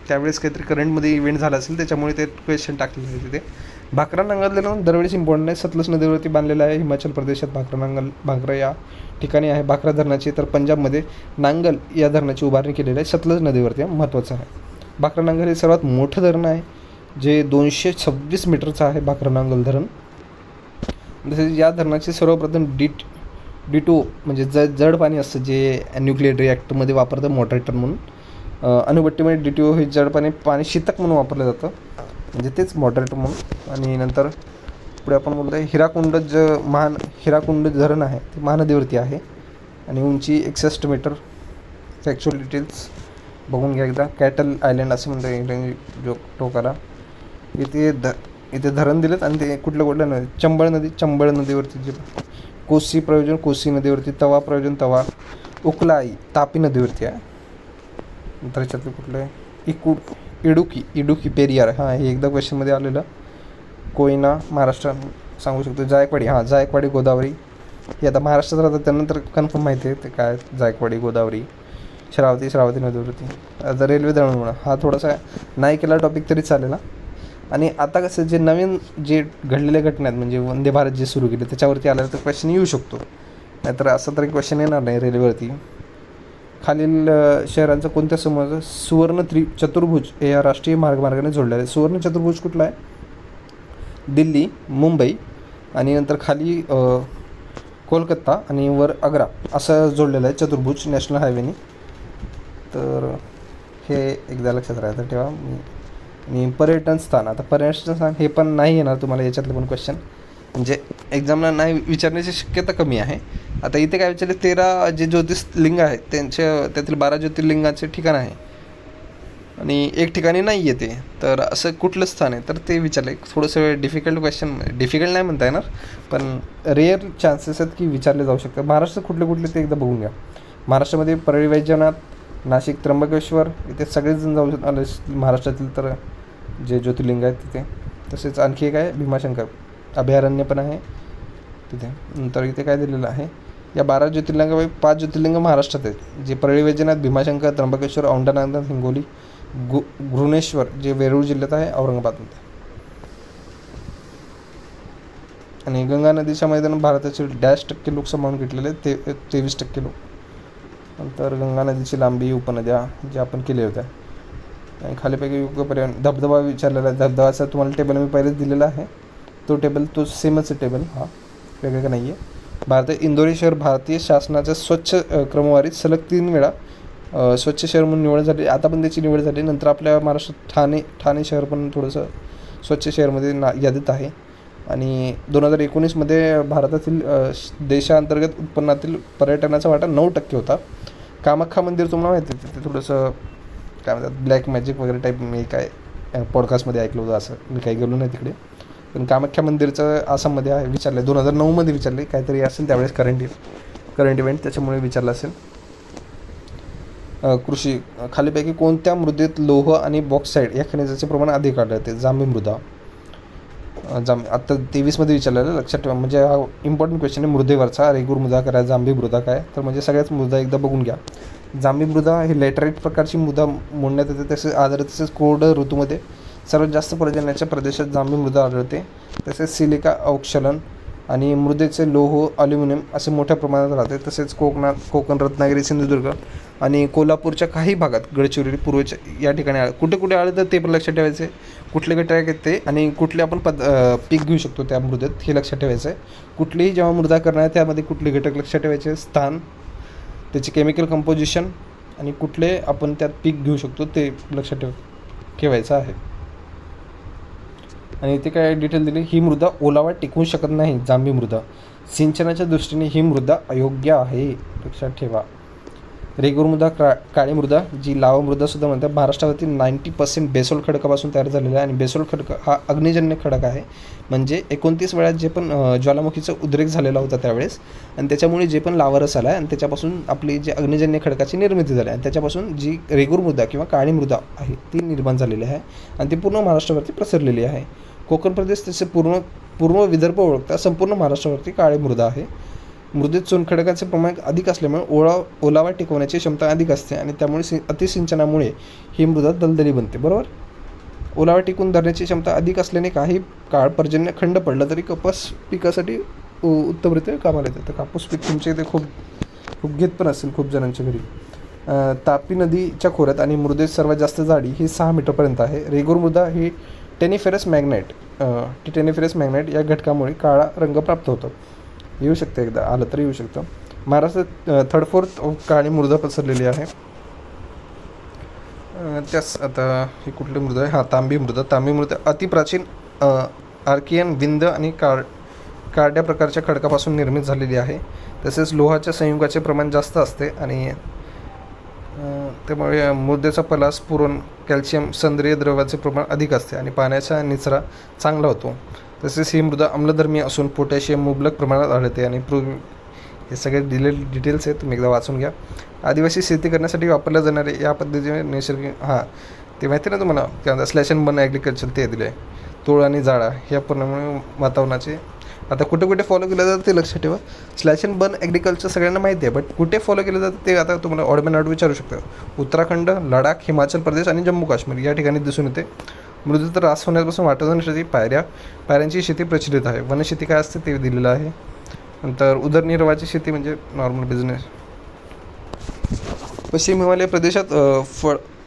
त्यावेळेस काहीतरी करंटमध्ये इव्हेंट झाला असेल, त्याच्यामुळे ते क्वेश्चन टाकलेलं आहे तिथे. भाकरा नांगल दरवेळेस इम्पॉर्टंट आहे. सतलज नदीवरती बांधलेलं आहे. हिमाचल प्रदेशात भाकरा या ठिकाणी आहे भाकरा धरणाची. तर पंजाबमध्ये नांगल या धरणाची उभारणी केलेली आहे सतलज नदीवरती. महत्त्वाचं आहे. भाकरा नांगल हे सर्वात मोठं धरण आहे, जे 226 मीटरचं आहे भाकरा नांगल धरण. तसेच या धरणाचे सर्वप्रथम D2 म्हणजे जड पाणी असतं, जे न्यूक्लिअर रिॲक्टरमध्ये वापरतं मोटर टर्न म्हणून. अणुभट्टीमध्ये D2 हे जड पाणी शीतक म्हणून वापरलं जातं, म्हणजे तेच मॉडरेटर म्हणून. आणि नंतर पुढे आपण बोलतो आहे हिराकुंड धरण आहे, ते महानदीवरती आहे आणि उंची 61 मीटर. ॲक्च्युअल डिटेल्स बघून घ्या एकदा. कॅटल आयलँड असं म्हणतं इंग्रजी टोकाला. इथे धरण दिलेत आणि ते कुठलं नदी? चंबळ नदीवरती जे कोसी प्रयोजन कोसी नदीवरती, तवा प्रयोजन तवा, उकलाई तापी नदीवरती आहे. नंतर याच्यातलं कुठलं आहे? इडुकी पेरियार. हां, हे एकदा क्वेश्चनमध्ये आलेलं. कोयना महाराष्ट्र सांगू शकतो. जायकवाडी गोदावरी. हे आता महाराष्ट्रात राहतात त्यांना तर कन्फर्म माहिती आहे ते काय. जायकवाडी गोदावरी. श्रावती नदीवरती. आता रेल्वे दळणवळण हा थोडासा नाही केला टॉपिक तरी चालेल. आणि आता कसं जे नवीन जे घडलेल्या घटना आहेत, म्हणजे वंदे भारत जे सुरू केले त्याच्यावरती आलं तर क्वेश्चन येऊ शकतो, नाहीतर असं तरी क्वेश्चन येणार नाही रेल्वेवरती. खालील शहरांचा कोणत्या समूहाचा सुवर्ण चतुर्भुज या राष्ट्रीय मार्गाने जोडलेला आहे? सुवर्ण चतुर्भुज कुठला आहे? दिल्ली, मुंबई आणि नंतर खाली कोलकाता आणि वर आग्रा असं जोडलेलं आहे चतुर्भुज नॅशनल हायवेने. तर हे एकदा लक्षात राहायचं ठेवा. आणि पर्यटन स्थान. आता पर्यटन स्थान हे पण नाही येणार तुम्हाला याच्यातले पण क्वेश्चन, म्हणजे एक्झामला नाही विचारण्याची शक्यता कमी आहे. आता इथे काय विचारले? 13 जे ज्योतिर्लिंग आहेत त्यातील 12 ज्योतिर्लिंगाचे ठिकाण आहे आणि एक ठिकाणी नाही येते. तर असं कुठलं स्थान आहे? तर ते विचारलं. थोडंसं डिफिकल्ट क्वेश्चन, डिफिकल्ट नाही म्हणता येणार पण रेअर चान्सेस आहेत की विचारले जाऊ शकतात. महाराष्ट्रात कुठले ते एकदा बघून घ्या. महाराष्ट्रामध्ये परळी वैजनाथ, नाशिक त्र्यंबकेश्वर, इथे सगळेजण जाऊ आले महाराष्ट्रातील तर जे ज्योतिर्लिंग आहेत तिथे. तसेच आणखी एक आहे भीमाशंकर अभयारण्य पण आहे तिथे. नंतर इथे काय दिलेलं आहे? या 12 ज्योतिर्लिंगापैकी 5 ज्योतिर्लिंग महाराष्ट्रात आहेत, जे परळी वैजनाथ, भीमाशंकर, त्र्यंबकेश्वर, औंढानाथ, हिंगोली, घृणेश्वर जे वेरूळ जिल्ह्यात आहे औरंगाबादमध्ये. आणि गंगा नदीच्या मैदानात भारताचे -% लोक सामावून घेतलेले आहेत, 23% लोक. नंतर गंगा नदीची लांबी, उपनद्या जे आपण केल्या होत्या. आणि खालीपैकी पर्यावरण धबधबा विचारलेला आहे. धबधबाचा तुम्हाला टेबल मी पहिलेच दिलेला आहे, तो टेबल तो सेमच टेबल, हा वेगळं का नाही आहे. इंदोरी शहर भारतीय शासनाच्या स्वच्छ क्रमवारीत सलग 3 वेळा स्वच्छ शहर म्हणून निवड झाली. आता पण त्याची निवड झाली. नंतर आपल्या महाराष्ट्रात ठाणे शहर पण थोडंसं स्वच्छ शहरमध्ये यादीत आहे. आणि 2019मध्ये भारतातील देशांतर्गत उत्पन्नातील पर्यटनाचा वाटा 9% होता. कामाख्या मंदिर तुम्हाला माहिती आहे, तिथे थोडंसं काय म्हणतात ब्लॅक मॅजिक वगैरे टाईप मी काय पॉडकास्टमध्ये ऐकलं होतं, असं मी काही गेलो नाही तिकडे. पण कामाख्या मंदिरचं आसाममध्ये आहे विचारलं आहे, 2009मध्ये विचारले काहीतरी असेल त्यावेळेस करंट इव्हेंट त्याच्यामुळे विचारलं असेल. कृषी. खालीपैकी कोणत्या मृदेत लोह आणि बॉक्साईड या खनिजाचे प्रमाण अधिक आढळते? जांभी मृदा. आत्ता 23मध्ये विचारलेलं लक्षात ठेवा, म्हणजे हा इम्पॉर्टंट क्वेश्चन आहे मृदेवरचा. रेगूर मृदा काय, जांभी मृदा काय? तर म्हणजे सगळ्याच मृदा एकदा बघून घ्या. जांभी मृदा ही लॅटराईट प्रकारची मृदा मोडण्यात येते. तसेच कोरड ऋतूमध्ये सर्वात जास्त पर्जन्याच्या प्रदेशात जांभी मृदा आढळते. तसेच सिलिका औक्षलन आणि मृदेचे लोह, ॲल्युमिनियम असे मोठ्या प्रमाणात राहते. तसेच कोकण, रत्नागिरी, सिंधुदुर्ग आणि कोल्हापूरच्या काही भागात, गडचिरोली, पूर्वच्या या ठिकाणी कुठे कुठे आले तर ते पण लक्षात ठेवायचे. कुठले घटक आहेत ते आणि कुठले आपण पीक घेऊ शकतो त्या मृदेत हे लक्षात ठेवायचं आहे. कुठलीही जेव्हा मृदा करणार आहे त्यामध्ये कुठले घटक लक्षात ठेवायचे, स्थान, त्याचे केमिकल कंपोजिशन आणि कुठले आपण त्यात पीक घेऊ शकतो ते लक्षात ठेवायचं आहे. आणि इथे काय डिटेल दिली, ही मृदा ओलावा टिकवू शकत नाही, जांभी मृदा. सिंचनाच्या दृष्टीने ही मृदा अयोग्य आहे, लक्षात ठेवा. रेगूर मृदा, काळी मृदा, जी लावा मृदा सुद्धा म्हणतात, महाराष्ट्रावरती 90% बेसोल्ट खडकापासून तयार झालेला आहे. आणि बेसोल्ट खडक हा अग्निजन्य खडक आहे. म्हणजे 29 वेळात जे पण ज्वालामुखीचा उद्रेक झालेला होता त्यावेळेस आणि त्याच्यामुळे जे पण लावारस आला आणि त्याच्यापासून आपली जे अग्निजन्य खडकाची निर्मिती झाली आणि त्याच्यापासून जी रेगूर मृदा किंवा काळी मृदा आहे ती निर्माण झालेली आहे आणि ती पूर्ण महाराष्ट्रावरती पसरलेली आहे. कोकण प्रदेश तसे पूर्व विदर्भ ओळखता संपूर्ण महाराष्ट्रावरती काळी मृदा आहे. मृदेत चुनखडकाचे प्रमाण अधिक असल्यामुळे ओलावा टिकवण्याची क्षमता अधिक असते आणि त्यामुळे अतिसिंचनामुळे ही मृदा दलदली बनते. बरोबर. ओलावा टिकून धरण्याची क्षमता अधिक असल्याने काही काळ पर्जन्य खंड पडला तरी कपास पिकासाठी उत्तमरित्या कामाला येते. तर कापूस पीक तुमच्या इथे खूप घेत पण असेल खूप जणांच्या घरी. तापी नदीच्या खोऱ्यात आणि मृदेत सर्वात जास्त जाडी ही 6 मीटरपर्यंत आहे. रेगूर मृदा ही टेनिफेरस मॅग्नाईट या घटकामुळे काळा रंग प्राप्त होतो. येऊ शकतं, एकदा आलं तर येऊ शकतं. महाराष्ट्रात 3/4 काळी मृदा पसरलेली आहे. त्यास आता ही कुठली मृदा आहे, तांबी मृदा अतिप्राचीन आर्कियन, विंद आणि कार्ड्या प्रकारच्या खडकापासून निर्मित झालेली आहे. तसेच लोहाच्या संयुगाचे प्रमाण जास्त असते आणि त्यामुळे मृदेचा पलास, पुरण, कॅल्शियम, सेंद्रिय द्रव्याचे प्रमाण अधिक असते आणि पाण्याचा निचरा चांगला होतो. तसेच ही मृदा आम्लधर्मी असून पोटॅशियम मुबलक प्रमाणात आढळते. आणि हे सगळे डिटेल्स आहेत, तुम्ही एकदा वाचून घ्या. आदिवासी शेती करण्यासाठी वापरल्या जाणारे या पद्धतीने नैसर्गिक ते माहिती ना तुम्हाला, त्यानंतर स्लॅश अँड बर्न ॲग्रिकल्चर ते दिले. तोळ आणि जाळा ह्या परिणामामुळे वातावरणाचे आता कुठे फॉलो केलं जातं ते लक्षात ठेवा. स्लॅश अँड बर्न ॲग्रिकल्चर सगळ्यांना माहिती आहे, बट कुठे फॉलो केलं जातं ते आता तुम्हाला ऑडमॅन विचारू शकतं. उत्तराखंड, लडाख, हिमाचल प्रदेश आणि जम्मू काश्मीर या ठिकाणी दिसून येते. मृदेत ऱ्हास होण्यापासून वाचवण्यासाठी पायऱ्यांची शेती प्रचलित आहे. वनशेती काय असते ते दिलेलं आहे. नंतर उदरनिर्वाहाची शेती म्हणजे नॉर्मल बिझनेस. पश्चिम हिमालय प्रदेशात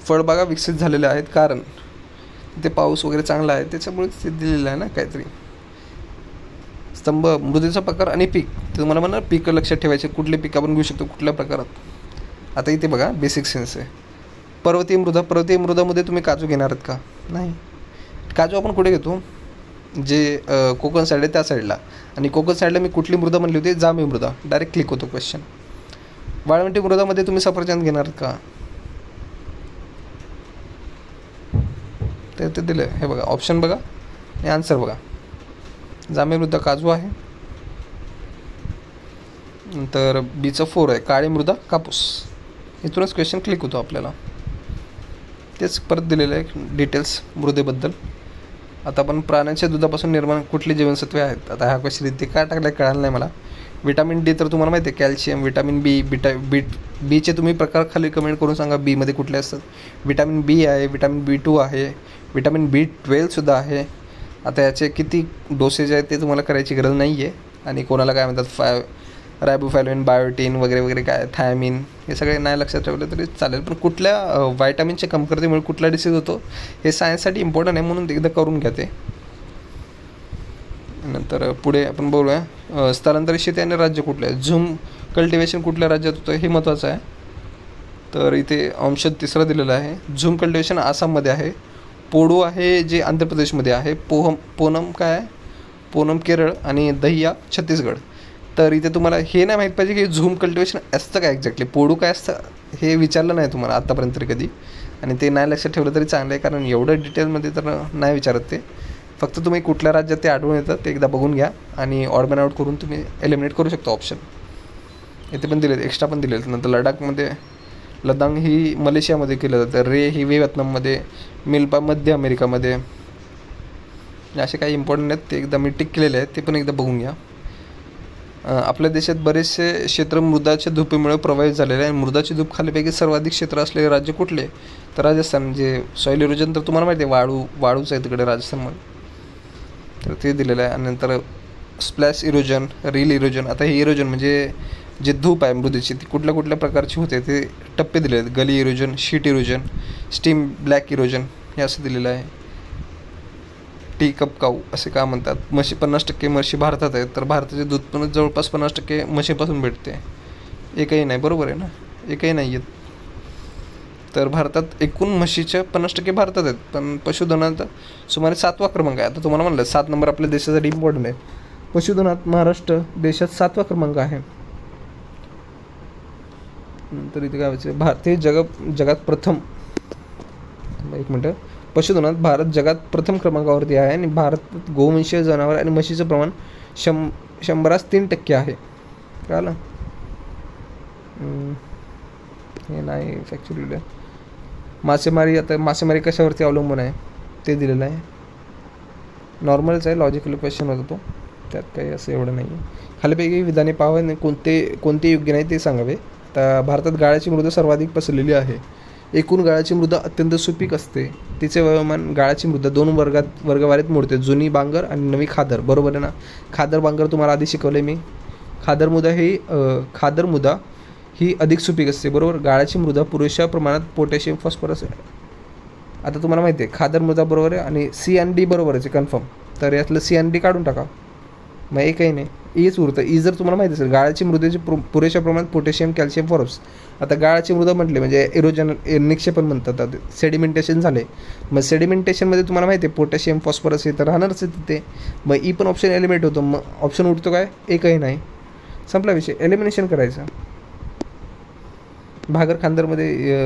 फळबागा विकसित झालेल्या आहेत कारण तिथे पाऊस वगैरे चांगला आहे, त्याच्यामुळे ते दिलेलं आहे ना काहीतरी. स्तंभ, मृदेचा प्रकार आणि पीक, ते तुम्हाला म्हणा पीक लक्षात ठेवायचे, कुठले पीक आपण घेऊ शकतो कुठल्या प्रकारात. आता इथे बघा बेसिक सेन्स आहे. पर्वतीय मृदामध्ये तुम्ही काजू घेणार आहेत का? नाही. काजू आपण कुठे घेतो? जे कोकण साईड आहे त्या साईडला. आणि कोकण साईडला मी कुठली मृदा म्हणली होती? जांभी मृदा. डायरेक्ट क्लिक होतो क्वेश्चन. वाळवंटी मृदामध्ये तुम्ही सफरचंद घेणार आहेत का? ते दिलं हे बघा, ऑप्शन बघा आणि आन्सर बघा. जांभी मृदा काजू आहे. नंतर बीचं 4 आहे काळी मृदा कापूस. इथूनच क्वेश्चन क्लिक होतो आपल्याला. तेच परत दिलेलं आहे डिटेल्स मृदेबद्दल. आता आपण प्राण्यांच्या दुधापासून निर्माण कुठली जीवनसत्वे आहेत. आता हा क्वेश्चन इथे काय टाकला कळालं नाही मला. विटामिन डी तर तुम्हाला माहिती आहे, कॅल्शियम, विटामिन बी, बीचे तुम्ही प्रकार खाली कमेंट करून सांगा बीमध्ये कुठले असतात. विटामिन बी आहे, विटामिन B2 आहे, विटामिन B12 सुद्धा आहे. आता याचे किती डोसेज आहेत ते तुम्हाला करायची गरज नाही आहे. आणि कोणाला काय म्हणतात रायबोफ्लॅविन, बायोटीन वगैरे काय, थायमिन, हे सगळे नाही लक्षात ठेवलं तरी चालेल. पण कुठल्या व्हायटामिनच्या कमतरतेमुळे कुठला डिसीज होतो हे सायन्ससाठी इम्पॉर्टंट आहे, म्हणून एकदा करून घ्या ते. नंतर पुढे आपण बोलूया स्थलांतरित शेती आणि राज्य कुठलं आहे. झूम कल्टिवेशन कुठल्या राज्यात होतं हे महत्त्वाचं आहे. तर इथे अंश 3 दिलेला आहे. झूम कल्टिवेशन आसाममध्ये आहे. पोडू आहे जे आंध्र प्रदेशमध्ये आहे. पोनम काय आहे? पोनम केरळ आणि दहिया छत्तीसगड. तर इथे तुम्हाला हे नाही माहीत पाहिजे की झूम कल्टिवेशन असतं काय एक्झॅक्टली, पोडू काय असतं हे विचारलं नाही तुम्हाला आत्तापर्यंत तरी कधी. आणि ते नाही लक्षात ठेवलं तरी चांगलं आहे, कारण एवढं डिटेलमध्ये तर नाही विचारत ते. फक्त तुम्ही कुठल्या राज्यात ते आढळून येतं ते एकदा बघून घ्या आणि ऑड मॅन आउट करून तुम्ही एलिमिनेट करू शकता ऑप्शन. इथे पण दिलेत, एक्स्ट्रा पण दिलेत. नंतर लडाख ही मलेशियामध्ये केलं जातं. रे ही व्हिएतनाममध्ये, मिल्पा मध्य अमेरिकामध्ये. असे काही इम्पॉर्टंट आहेत ते एकदा मी टिक केलेले आहेत, ते पण एकदा बघून घ्या. आपल्या देशात बरेचसे क्षेत्र मृदाच्या धुपीमुळे प्रभावित झालेले आहे. मृदाची धूप खालीपैकी सर्वाधिक क्षेत्र असलेले राज्य कुठले? तर राजस्थान. जे सॉईल इरोजन तर तुम्हाला माहिती आहे वाळूच आहे तिकडे राजस्थानमध्ये, तर ते दिलेलं आहे. आणि नंतर स्प्लॅश इरोजन, रील इरोजन. आता हे इरोजन म्हणजे जे धूप आहे मृदेची ती कुठल्या कुठल्या प्रकारची होते ते टप्पे दिले आहेत. Gully erosion, sheet erosion, stream black erosion हे असं दिलेलं आहे. टी कप काऊ असे का म्हणतात. म्हशी 50% म्हशी भारतात आहेत, तर भारताचे दूध पण जवळपास 50% म्हशीपासून भेटते. एकही नाही, बरोबर आहे ना, एकही नाही आहेत. तर भारतात एकूण म्हशीच्या 50% भारतात आहेत, पण पशुधनात सुमारे 7वा क्रमांक आहे. आता तुम्हाला म्हणलं 7 नंबर आपल्या देशासाठी इम्पॉर्टंट आहे. पशुधनात महाराष्ट्र देशात 7वा क्रमांक आहे. नंतर इथे काय व्हायचं, भारत हे जगात प्रथम, एक मिनटं, पशुधनात भारत जगात प्रथम क्रमांकावरती आहे आणि भारतात गोवंशीय जनावर आणि म्हशीचं प्रमाण 100 3% आहे. कळलं. हे नाही फॅक्च्युअली. मासेमारी, आता मासेमारी कशावरती अवलंबून आहे ते दिलेलं आहे. नॉर्मलच आहे, लॉजिकल क्वेश्चन होता तो, त्यात काही असं एवढं नाही आहे. खालीपैकी विधाने पाहावे आणि कोणते योग्य नाही ते सांगावे. आता भारतात गाळाची मृदा सर्वाधिक पसरलेली आहे. एकूण गाळाची मृदा अत्यंत सुपीक असते. तिचे वयोमान गाळाची मृदा 2 वर्गवारीत मोडते, जुनी बांगर आणि नवी खादर. बरोबर आहे ना. खादर बांगर तुम्हाला आधी शिकवले मी. खादर मृदा ही अधिक सुपीक असते. बरोबर. गाळाची मृदा पुरेशा प्रमाणात पोटॅशियम, फॉस्फरस. आता तुम्हाला माहिती आहे खादर मृदा बरोबर आहे आणि सी आणि डी बरोबरच आहे कन्फर्म. तर यातलं सी आणि डी काढून टाका, मग एकही नाही, ईच उरतं. ई जर तुम्हाला माहिती असेल, गाळाची मृदेचे पुरेशा प्रमाणात पोटॅशियम, कॅल्शियम, फॉस्फरस. आता गाळाची मृदा म्हटले म्हणजे इरोजन, निक्षेपण म्हणतात, सेडिमेंटेशन झाले. मग सेडिमेंटेशनमध्ये तुम्हाला माहिती आहे पोटॅशियम, फॉस्फरस हे तर राहणारच आहे तिथे. मग ई पण ऑप्शन एलिमिनेट होतो. मग ऑप्शन उठतो काय, एकही नाही, संपला विषय, एलिमिनेशन करायचं.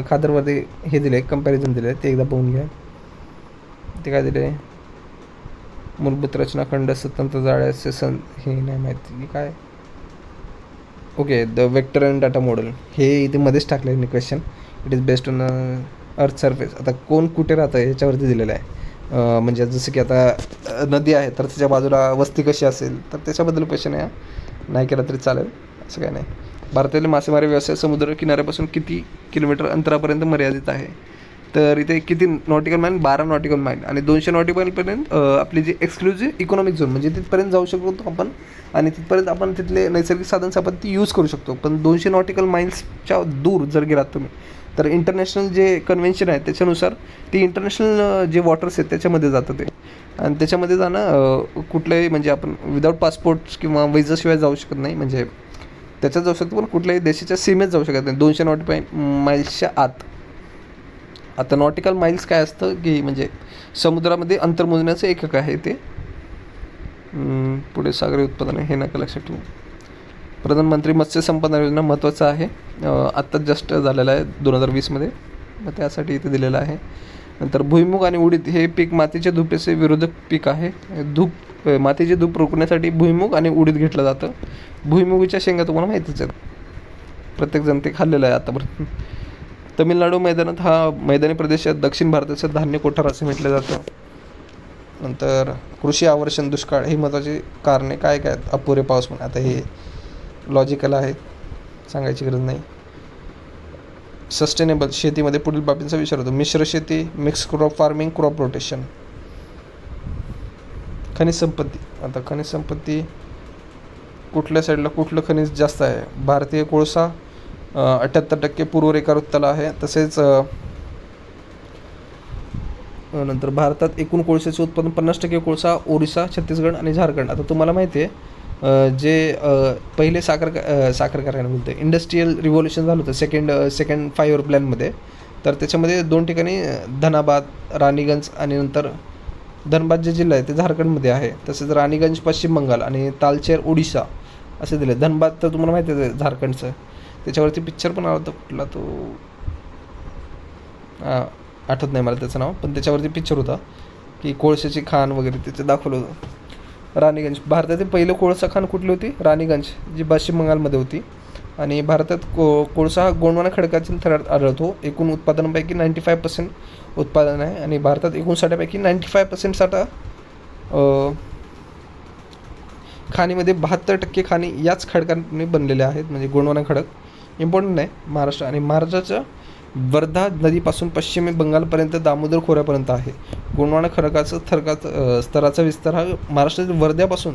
खादरमध्ये हे दिले, कंपॅरिझन दिले, ते एकदा पाहून घ्या. ते काय दिले, मूलभूत रचनाखंड, स्वतंत्र जाळ्याचे हे नाही माहिती काय. Okay, the vector and data model हे इथे मध्येच टाकले आहे question. It is based on earth surface. आता कोण कुठे राहतं ह्याच्यावरती दिलेलं आहे. म्हणजे जसं की आता नदी आहे तर त्याच्या बाजूला वस्ती कशी असेल, तर त्याच्याबद्दल क्वेश्चन आहे. नाही केला तरी चालेल, असं काय नाही. भारतातील मासेमारी व्यवसाय समुद्र किनाऱ्यापासून किती किलोमीटर अंतरापर्यंत मर्यादित आहे. तर इथे किती नॉटिकल माईल, 12 नॉटिकल माईल आणि 200 नॉटिकलपर्यंत आपली जी एक्सक्लुझिव्ह इकॉनॉमिक झोन म्हणजे तिथपर्यंत जाऊ शकतो आपण आणि तिथपर्यंत आपण तिथले नैसर्गिक साधन संपत्ती यूज करू शकतो. पण 200 नॉटिकल माईल्सच्या दूर जर गेलात तुम्ही तर इंटरनॅशनल जे कन्व्हेन्शन आहे त्याच्यानुसार ती इंटरनॅशनल जे वॉटर्स आहेत त्याच्यामध्ये जातं ते. आणि त्याच्यामध्ये जाणं कुठल्याही म्हणजे आपण विदाऊट पासपोर्ट्स किंवा विजाशिवाय जाऊ शकत नाही. म्हणजे त्याच्यात जाऊ शकतो पण कुठल्याही देशाच्या सीमेत जाऊ शकत नाही 200 नॉटिकल माईल्सच्या आत. आता नॉटिकल माईल्स काय असतं की म्हणजे समुद्रामध्ये अंतर मोजण्याचं एकक आहे ते. पुढे सागरी उत्पादन हे नका लक्षात ठेवू. प्रधानमंत्री मत्स्य संपदा योजना महत्त्वाचं आहे, आत्ताच जस्ट झालेलं आहे 2020मध्ये, मग त्यासाठी इथे दिलेलं आहे. नंतर भुईमुग आणि उडीद हे पीक मातीच्या धुपेचे विरोधक पीक आहे. मातीचे धूप रोखण्यासाठी भुईमुग आणि उडीद घेतलं जातं. भुईमुगीच्या शेंगा तुम्हाला माहितीच आहेत, प्रत्येकजण ते खाल्लेलं आहे आतापर्यंत. तमिळनाडू मैदानात हा मैदानी प्रदेशात दक्षिण भारताचं धान्य कोठार असे म्हटलं जातं. नंतर कृषी आवर्षण दुष्काळ ही महत्त्वाची कारणे काय काय आहेत. अपुरे पाऊस पण, आता हे लॉजिकल आहे, सांगायची गरज नाही. सस्टेनेबल शेतीमध्ये पुढील बाबींचा विचार होतो. मिश्र शेती, mix crop farming, crop rotation. खनिज संपत्ती, आता खनिज संपत्ती कुठल्या साईडला कुठलं खनिज जास्त आहे. भारतीय कोळसा 78% पूर्व रेखावृत्ताला आहे. तसेच नंतर भारतात एकूण कोळशाचे उत्पादन 50% कोळसा ओरिसा, छत्तीसगड आणि झारखंड. आता तुम्हाला माहिती आहे जे पहिले साखर कारखाने बोलते इंडस्ट्रीयल रिव्होल्युशन झालं होतं सेकंड 5 इयर प्लॅनमध्ये. तर त्याच्यामध्ये 2 ठिकाणी धनाबाद, राणीगंज आणि नंतर धनबाद जे जिल्हा आहे ते झारखंडमध्ये आहे. तसेच राणीगंज पश्चिम बंगाल आणि तालचेर ओडिशा असे दिले. धनबाद तर तुम्हाला माहिती आहे झारखंडचं, त्याच्यावरती पिक्चर पण आला होता कुठला तो आठवत नाही मला त्याचं नाव, पण त्याच्यावरती पिक्चर होता की कोळशाची खाण वगैरे त्याचं दाखवलं होतं. राणीगंज भारतातील पहिलं कोळसा खाण कुठली होती, राणीगंज जी पश्चिम बंगालमध्ये होती. आणि भारतात कोळसा हा गोंडवाना खडकातील थरात आढळतो. एकूण उत्पादनापैकी 95% उत्पादन आहे आणि भारतात एकूण साठ्यापैकी 95% साठा खाणीमध्ये 72% खाणी याच खडकांनी बनलेल्या आहेत. म्हणजे गोंडवाना खडक इम्पॉर्टंट आहे महाराष्ट्र. आणि महाराष्ट्राच्या वर्धा नदीपासून पश्चिमी बंगालपर्यंत दामोदर खोऱ्यापर्यंत आहे. गोंडवाना खडकाचा स्तराचा विस्तार हा महाराष्ट्रातील वर्ध्यापासून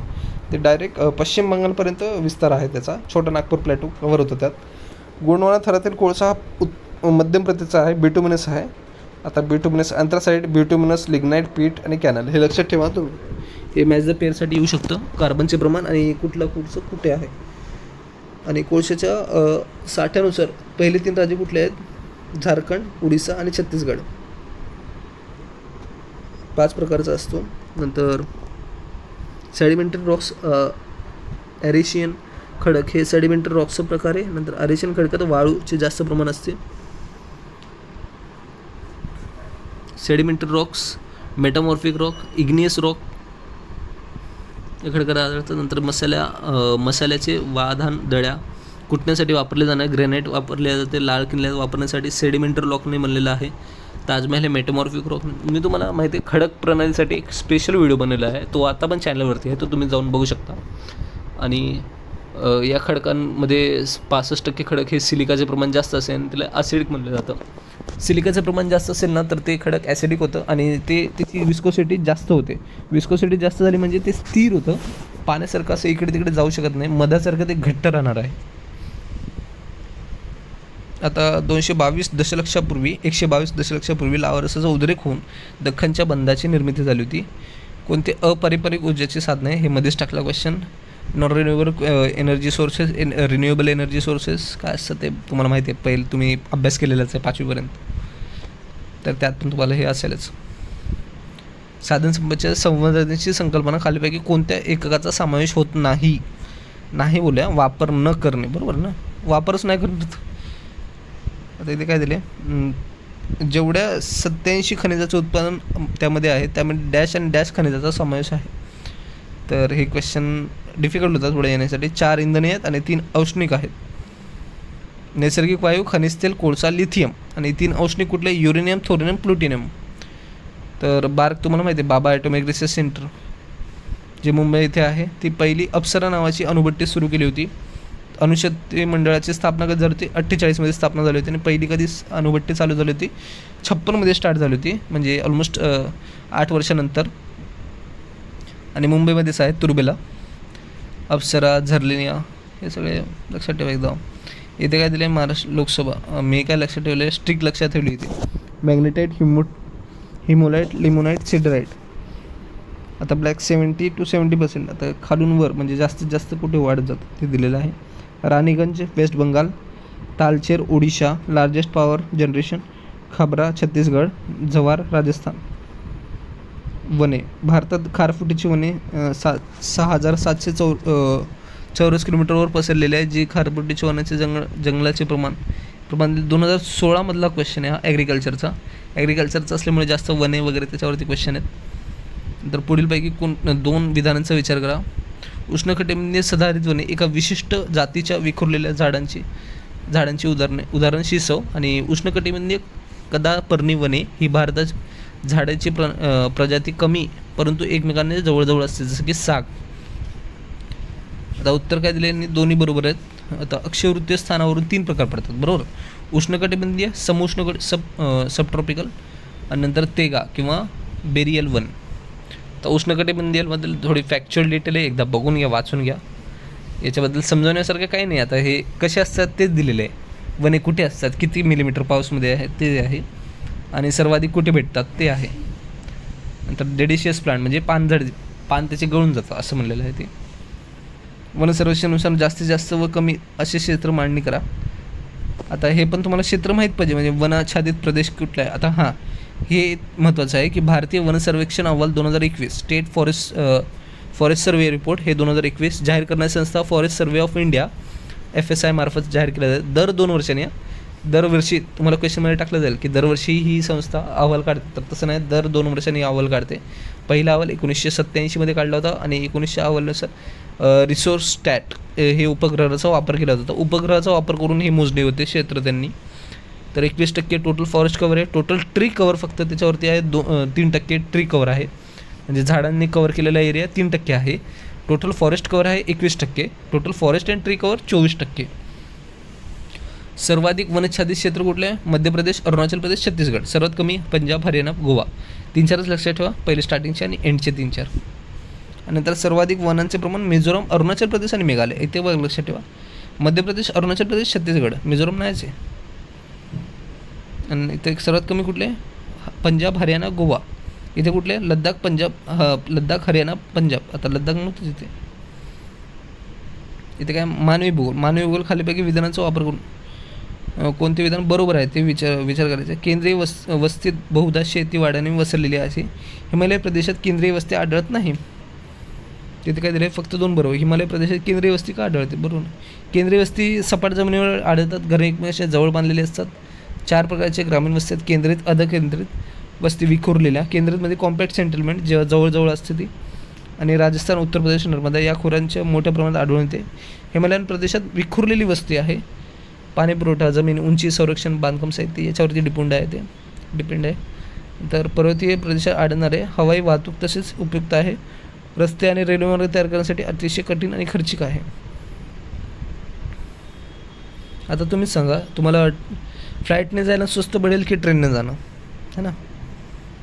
ते डायरेक्ट पश्चिम बंगालपर्यंत विस्तार आहे त्याचा. छोटा नागपूर प्लॅटो कव्हर होतो त्यात. गोंडवाना थरातील कोळसा हा मध्यम प्रतीचा आहे, बिटुमिनस आहे. आता बिटुमिनस अँथ्रासाइट, बिटुमिनस, लिग्नाइट, पीट आणि कॅनल हे लक्षात ठेवा तुम्ही. हे मॅच द पेअरसाठी येऊ शकतं. कार्बनचे प्रमाण आणि कुठलं कोळसं कुठे आहे. आणि कोळशाच्या साठ्यानुसार पहिले 3 राज्य कुठले आहेत? झारखंड, उडीसा आणि छत्तीसगड. 5 प्रकारचा असतो. नंतर सेडिमेंटरी रॉक्स, ॲरेशियन खडक हे सेडिमेंटरी रॉक्सचा प्रकार आहे. नंतर ॲरेशियन खडकात वाळूचे जास्त प्रमाण असते. Sedimentary Roxx, metamorphic rock, igneous rock या खडकात आढळतात. नंतर मसाल्याचे वाधान दळ्या कुटण्यासाठी वापरले जाणारे ग्रेनाइट वापरले जाते. लाल किल्ल्यात वापरण्यासाठी सेडिमेंटरी रॉकने बनलेलं आहे. ताजमहल हे मेटामॉर्फिक रॉक. मी तुम्हाला माहिती आहे खडक प्रणालीसाठी एक स्पेशल व्हिडिओ बनवला आहे, तो आता पण चॅनलवरती आहे, तो तुम्ही जाऊन बघू शकता. आणि या खडकांमध्ये 65% खडक हे सिलिकाचे प्रमाण जास्त असेल आणि त्याला ॲसिडिक म्हणलं जातं. सिलिकाचं प्रमाण जास्त असेल ना तर ते खडक ॲसिडिक होतं आणि त्याची विस्कोसिटी जास्त होते. विस्कोसिटी जास्त झाली म्हणजे ते स्थिर होतं, पाण्यासारखं असं इकडे तिकडे जाऊ शकत नाही, मधासारखं ते घट्ट राहणार आहे. आता 222 दशलक्षापूर्वी 122 दशलक्षापूर्वी लावारसाचा उद्रेक होऊन दख्खनच्या बंधाची निर्मिती झाली होती. कोणते अपारंपरिक ऊर्जेची साधने हे मध्येच टाकला question. Non renewable energy sources, renewable energy sources काय असतं ते तुम्हाला माहिती आहे, पहिले तुम्ही अभ्यास केलेलाच आहे 5वीपर्यंत, तर त्यात पण तुम्हाला हे असेलच. साधनसंपत्तीच्या संवर्धनाची संकल्पना खालीपैकी कोणत्या एककाचा समावेश होत नाही? नाही बोलूया, वापर न करणे. बरोबर ना, वापरच नाही करत. आता इथे काय दिले, जेवढ्या 87 खनिजाचं उत्पादन त्यामध्ये आहे त्यामध्ये डॅश आणि डॅश खनिजाचा समावेश आहे. तर हे क्वेश्चन डिफिकल्ट होतात पुढे येण्यासाठी. 4 इंधने आहेत आणि 3 औष्णिक आहेत. नैसर्गिक वायू, खनिज तेल, कोळसा, लिथियम आणि 3 औष्णिक कुठले? Uranium, thorium, plutonium. तर बार्क तुम्हाला माहिती आहे, बाबा ॲटॉमिक रिसर्च सेंटर जे मुंबई इथे आहे, ती पहिली अप्सरा नावाची अणुभट्टी सुरू केली होती. अणुशक्ती मंडळाची स्थापना कधी झाली होती? 48 स्थापना झाली होती. आणि पहिली कधी अणुभट्टी चालू झाली होती? 56 स्टार्ट झाली होती, म्हणजे ऑलमोस्ट 8 वर्षानंतर. आणि मुंबईमध्येच आहे तुर्बेला. अप्सरा, झर्लिनिया हे सगळे लक्षात ठेवा एकदा. इथे काय दिले? महाराष्ट्र लोकसभा. मी काय लक्षात ठेवले? स्ट्रिक लक्षात ठेवली होती. Magnetite, हिमोलाईट, limonite, सिडराईट. आता ब्लॅक 70 to 70%. आता खालून वर म्हणजे जास्तीत जास्त कुठे वाढत जातं ते दिलेलं आहे. Raniganj, West Bengal. Talcher, Odisha, largest power generation. खबरा, छत्तीसगड. जवार, राजस्थान. वने भारतात खारफुटीची वने 6700 चौरस किलोमीटरवर पसरलेले आहे. जी खारफुटीची वनाचे जंगलाचे प्रमाण 2016 क्वेश्चन आहे हा ॲग्रिकल्चरचा असल्यामुळे जास्त वने वगैरे त्याच्यावरती क्वेश्चन आहेत. तर पुढीलपैकी 2 विधानांचा विचार करा. उष्णकटिबंधीय सदाहरित वने एका विशिष्ट जातीच्या विखुरलेल्या झाडांची उदाहरण शिसव. आणि उष्णकटिबंधीय कदापर्णी वने ही भारतात झाडाची प्रजाती कमी परंतु एकमेकांना जवळजवळ असते, जसं की साग. आता उत्तर काय दिले? दोन्ही बरोबर आहेत. आता अक्षयवृत्तीय स्थानावरून 3 प्रकार पडतात. बरोबर, उष्णकटिबंधीय, सबट्रॉपिकल आणि नंतर तेगा किंवा बेरियल वन. तर उष्णकटिबंधीयबद्दल थोडी फॅक्च्युअल डिटेल आहे, एकदा बघून घ्या, वाचून घ्या. याच्याबद्दल समजवण्यासारखं काही नाही. आता हे कसे असतात तेच दिलेले आहे. वने कुठे असतात, किती मिलीमीटर पाऊसमध्ये आहे ते आहे, आणि सर्वाधिक कुठे भेटतात ते आहे. नंतर डेडिशियस प्लांट म्हणजे पान त्याचे गळून जातं असं म्हणलेलं आहे ते. वनसर्वेक्षणानुसार जास्तीत जास्त व कमी असे क्षेत्र मांडणी करा. आता हे पण तुम्हाला क्षेत्र माहीत पाहिजे, म्हणजे वनाच्छादित प्रदेश कुठला आहे. आता हां, हे महत्त्वाचं आहे की भारतीय वनसर्वेक्षण अहवाल 2021 स्टेट फॉरेस्ट सर्वे रिपोर्ट हे 2021 जाहीर करणारी संस्था forest survey of India FSI मार्फत जाहीर केलं जातं. दर 2 वर्षांनी. दरवर्षी तुम्हाला क्वेश्चनमध्ये टाकलं जाईल की दरवर्षी ही संस्था अहवाल काढते, तर तसं नाही, दर 2 वर्षांनी अहवाल काढते. पहिला अहवाल 1987 काढला होता आणि 1900 अहवालानुसार रिसोर्स स्टॅट हे उपग्रहाचा वापर केला होता. उपग्रहाचा वापर करून हे मोजले होते क्षेत्र त्यांनी. तर 21% टोटल फॉरेस्ट कवर आहे. टोटल ट्री कवर फक्त त्याच्यावरती आहे 3% ट्री कवर आहे, म्हणजे झाडांनी कवर केलेला एरिया 3% आहे. टोटल फॉरेस्ट कवर आहे 21%. Total forest and tree cover 24%. सर्वाधिक वनच्छादित क्षेत्र कुठले आहे? मध्य प्रदेश, अरुणाचल प्रदेश, छत्तीसगड. सर्वात कमी पंजाब, हरियाणा, गोवा. 3-4च लक्षात ठेवा, पहिले स्टार्टिंगचे आणि एंडचे 3-4. आणि नंतर सर्वाधिक वनांचे प्रमाण मिझोराम, अरुणाचल प्रदेश आणि मेघालय. इथे बघ लक्षात ठेवा. मध्य प्रदेश, अरुणाचल प्रदेश, छत्तीसगड, मिझोराम नाहीच आहे. आणि इथे सर्वात कमी कुठले? पंजाब, हरियाणा, गोवा. इथे कुठले? लद्दाख, पंजाब, लद्दाख, हरियाणा, पंजाब. आता लद्दाख नव्हतं तिथे. इथे काय? मानवी भूगोल खालीपैकी विधानाचा वापर करून कोणते विधान बरोबर आहे ते विचार करायचे. केंद्रीय वस्तीत बहुधा शेतीवाड्याने वसरलेली अशी हिमालय प्रदेशात केंद्रीय वस्ती आढळत नाही. तिथे काय दिले? फक्त 2 बरोबर. हिमालय प्रदेशात केंद्रीय वस्ती का आढळते? बरोबर. केंद्रीय वस्ती सपाट जमिनीवर आढळतात, घरे एकमेकांच्या जवळ बांधलेली असतात. 4 प्रकारचे ग्रामीण वस्ती आहेत: केंद्रित, अधकेंद्रित, वस्ती विखुरलेल्या. केंद्रितमध्ये कॉम्पॅक्ट सेटलमेंट जेव्हा जवळजवळ असते ती. आणि राजस्थान, उत्तर प्रदेश, नर्मदा या खोऱ्यांच्या मोठ्या प्रमाणात आढळून येते. हिमालयन प्रदेशात विखुरलेली वस्ती आहे. पाणी पुरवठा, जमीन, उंची, संरक्षण, बांधकाम साहित्य याच्यावरती डिपेंड आहे. तर पर्वतीय प्रदेशात आढळणारे हवाई वाहतूक तसेच उपयुक्त आहे. रस्ते आणि रेल्वे मार्ग तयार करण्यासाठी अतिशय कठीण आणि खर्चिक आहे. आता तुम्हीच सांगा, तुम्हाला फ्लाईटने जायला स्वस्त पडेल की ट्रेनने जाणं, है ना?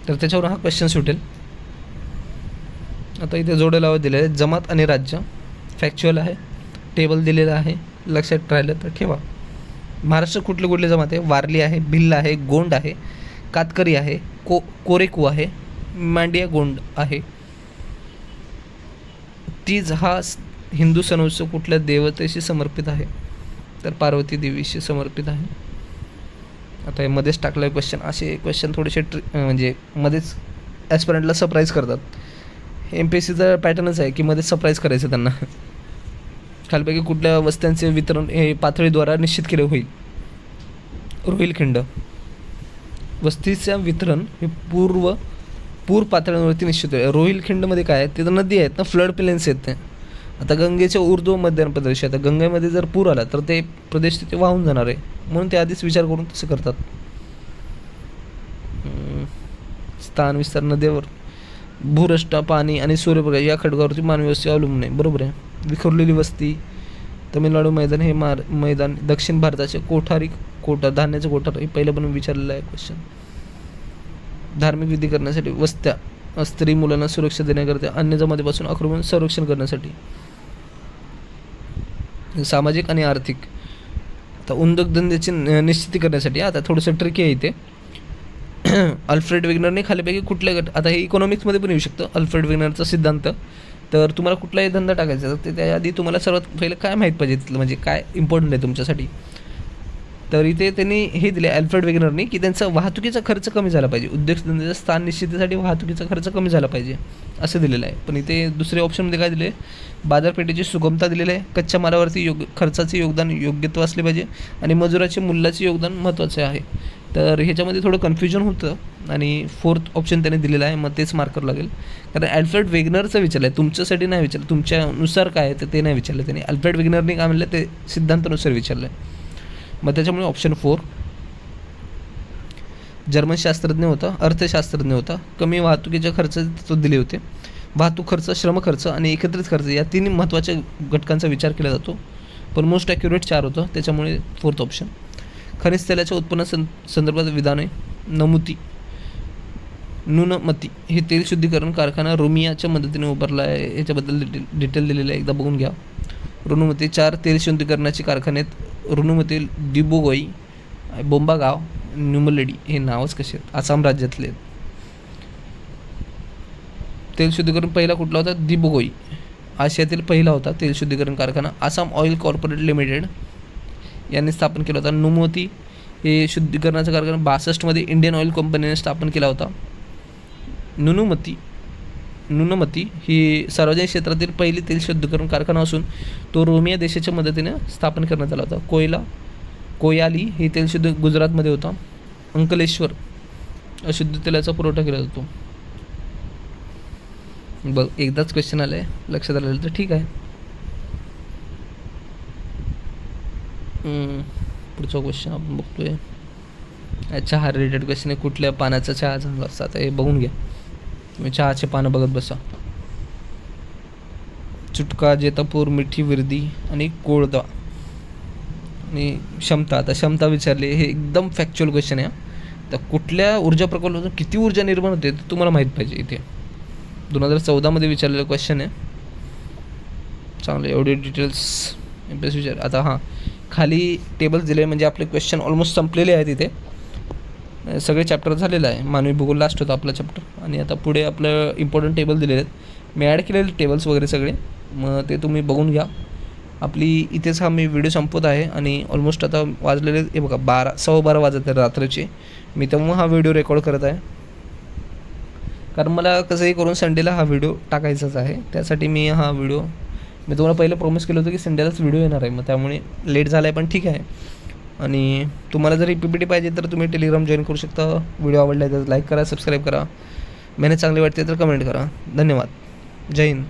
तर त्याच्यावर हा क्वेश्चन सुटेल. आता इथे जोडे लावा दिले आहे. जमात आणि राज्य फॅक्च्युअल आहे. टेबल दिलेलं आहे, लक्षात राहिलं तर ठेवा. महाराष्ट्र कुठले जमात आहे? वारली आहे, भिल्ल आहे, गोंड आहे, कातकरी आहे, कोरेकू आहे, मांडिया गोंड आहे. तीज हा हिंदू सण उत्सव कुठल्या देवतेशी समर्पित आहे? तर पार्वती देवीशी समर्पित आहे. आता हे मध्येच टाकलं क्वेश्चन. असे क्वेश्चन थोडेसे म्हणजे मध्येच ॲस्पिरंटला सरप्राईज करतात. MPSCचा पॅटर्नच आहे की मध्येच सरप्राईज करायचं त्यांना. खालपैकी कुठल्या वस्त्यांचे वितरण हे पातळीद्वारा निश्चित केले होईल? रोहिलखंड. वस्तीचं वितरण हे पूर पातळीवरती निश्चित होईल. रोहिलखंडमध्ये काय आहे? तिथं नदी आहेत ना, फ्लड प्लेन्स आहेत ते. आता गंगेच्या ऊर्ध्व मध्य प्रदेश आहे. आता गंगेमध्ये जर पूर आला तर ते प्रदेश तिथे वाहून जाणार आहे, म्हणून ते आधीच विचार करून तसं करतात. स्थान विस्तार नदीवर भूरष्टा, पाणी आणि सूर्यप्रकाश या खडकावरती मानवी वस्ती अवलंबून आहे. बरोबर आहे. विखुरलेली वस्ती. तमिळनाडू मैदान हे मैदान. दक्षिण भारताचे कोठार, धान्याचं कोठार हे पहिलं पण विचारलेलं आहे क्वेश्चन. धार्मिक विधी करण्यासाठी वस्त्या. स्त्री मुलांना सुरक्षा देण्याकरता, अन्य जमातीपासून आक्रमण संरक्षण करण्यासाठी. सामाजिक आणि आर्थिक. आता उद्योगधंद्याची निश्चिती करण्यासाठी. आता थोडंसं ट्रिकी आहे इथे. अल्फ्रेड वेगनरने खालीपैकी कुठल्या आता हे इकॉनॉमिक्समध्ये पण येऊ शकतं अल्फ्रेड वेगनरचा सिद्धांत. तर तुम्हाला कुठलाही धंदा टाकायचा तर ते त्याआधी तुम्हाला सर्वात पहिलं काय माहीत पाहिजे तिथलं, म्हणजे काय इम्पॉर्टंट आहे तुमच्यासाठी. तर इथे त्यांनी हे दिले अल्फ्रेड वेगनरने की त्यांचा वाहतुकीचा खर्च कमी झाला पाहिजे. उद्योगधंद्याचं स्थान निश्चितीसाठी वाहतुकीचा खर्च कमी झाला पाहिजे असं दिलेलं आहे. पण इथे दुसऱ्या ऑप्शनमध्ये काय दिले? बाजारपेठेची सुगमता दिलेली आहे. कच्च्या मालावरती खर्चाचे योगदान योग्यत्व असले पाहिजे आणि मजुराचे मूल्याचे योगदान महत्त्वाचे आहे. तर ह्याच्यामध्ये थोडं कन्फ्युजन होतं आणि 4th ऑप्शन त्याने दिलेला आहे, मग तेच मार्क करावं लागेल. कारण अल्फ्रेड वेगनरचं विचारलं आहे, तुमच्यासाठी नाही विचारलं, तुमच्यानुसार काय आहे तर ते नाही विचारलं त्याने. अल्फ्रेड वेगनरने काय म्हणलं ते सिद्धांतानुसार विचारलं आहे. मग त्याच्यामुळे ऑप्शन 4. जर्मन शास्त्रज्ञ होता, अर्थशास्त्रज्ञ होता. कमी वाहतुकीचे खर्च तो दिले होते. वाहतूक खर्च, श्रम खर्च आणि एकत्रित खर्च या 3 महत्त्वाच्या घटकांचा विचार केला जातो. पण मोस्ट ॲक्युरेट 4 होतं, त्याच्यामुळे 4th ऑप्शन. खनिज तेलाच्या उत्पन्न संदर्भात विधाने. नुनमती हे तेल शुद्धीकरण कारखाना रोमियाच्या मदतीने उभारला आहे. याच्याबद्दल डिटेल दिलेलं आहे, एकदा बघून घ्या. ऋणुमती 4 तेल शुद्धीकरणाचे कारखाने आहेत. ऋणुमती, दिबोगोई, बोंबागाव, न्युमलेडी हे नावच कसे आहेत, आसाम राज्यातले. तेल शुद्धीकरण पहिला कुठला होता? दिबोगोई. आशियातील पहिला होता तेल शुद्धीकरण कारखाना. आसाम ऑइल कॉर्पोरेट लिमिटेड यांनी स्थापन केला होता. नुमती हे शुद्धीकरणाचा कारखाना 62मध्ये इंडियन ऑइल कंपनीने स्थापन केला होता. नुनमती ही सार्वजनिक क्षेत्रातील पहिली तेल शुद्धीकरण कारखाना असून तो रोमिया देशाच्या मदतीने स्थापन करण्यात आला होता. कोयाली ही तेल शुद्ध गुजरातमध्ये होता. अंकलेश्वर अशुद्ध तेलाचा पुरवठा केला जातो. बघ एकदाच क्वेश्चन आलं आहे, लक्षात आलेलं तर ठीक आहे. पुढचा क्वेश्चन आपण बघतोय. चहा रिलेटेड क्वेश्चन आहे. कुठल्या पानाचा चहा चांगला असतात हे बघून घ्या. तुम्ही चहाचे पानं बघत बसा. चुटका, जेतापूर, मिठी विर्दी आणि कोळदा आणि क्षमता. आता क्षमता विचारली, हे एकदम फॅक्च्युअल क्वेश्चन आहे. तर कुठल्या ऊर्जा प्रकल्पातून किती ऊर्जा निर्माण होते ते तुम्हाला माहीत पाहिजे इथे. 2014मध्ये विचारलेलं क्वेश्चन आहे. चांगलं एवढे डिटेल्स एमपीएससी विचार. आता हां, खाली टेबल्स दिले म्हणजे आपले क्वेश्चन ऑलमोस्ट संपलेले आहेत इथे. सगळे चॅप्टर झालेलं आहे. मानवी भूगोल लास्ट होता आपला चॅप्टर. आणि आता पुढे आपलं इम्पॉर्टंट टेबल दिलेले आहेत. मी ॲड केलेले टेबल्स वगैरे सगळे, मग ते तुम्ही बघून घ्या. आपली इथेच हा मी व्हिडिओ संपवत आहे. आणि ऑलमोस्ट आता वाजलेले हे बघा 12:15 वाजत आहे रात्रीचे. मी तेव्हा हा व्हिडिओ रेकॉर्ड करत आहे, कारण मला कसंही करून संडेला हा व्हिडिओ टाकायचाच आहे. त्यासाठी मी तुम्हाला पहिलं प्रॉमिस केलं होतं की संडेलाच व्हिडिओ येणार आहे. मग त्यामुळे लेट झाला आहे, पण ठीक आहे. आणि तुम्हाला जर PPT पाहिजे तर तुम्ही टेलिग्राम जॉईन करू शकता. व्हिडिओ आवडला तर लाईक करा, सबस्क्राईब करा. मेहनत चांगली वाटते तर कमेंट करा. धन्यवाद. जय हिंद.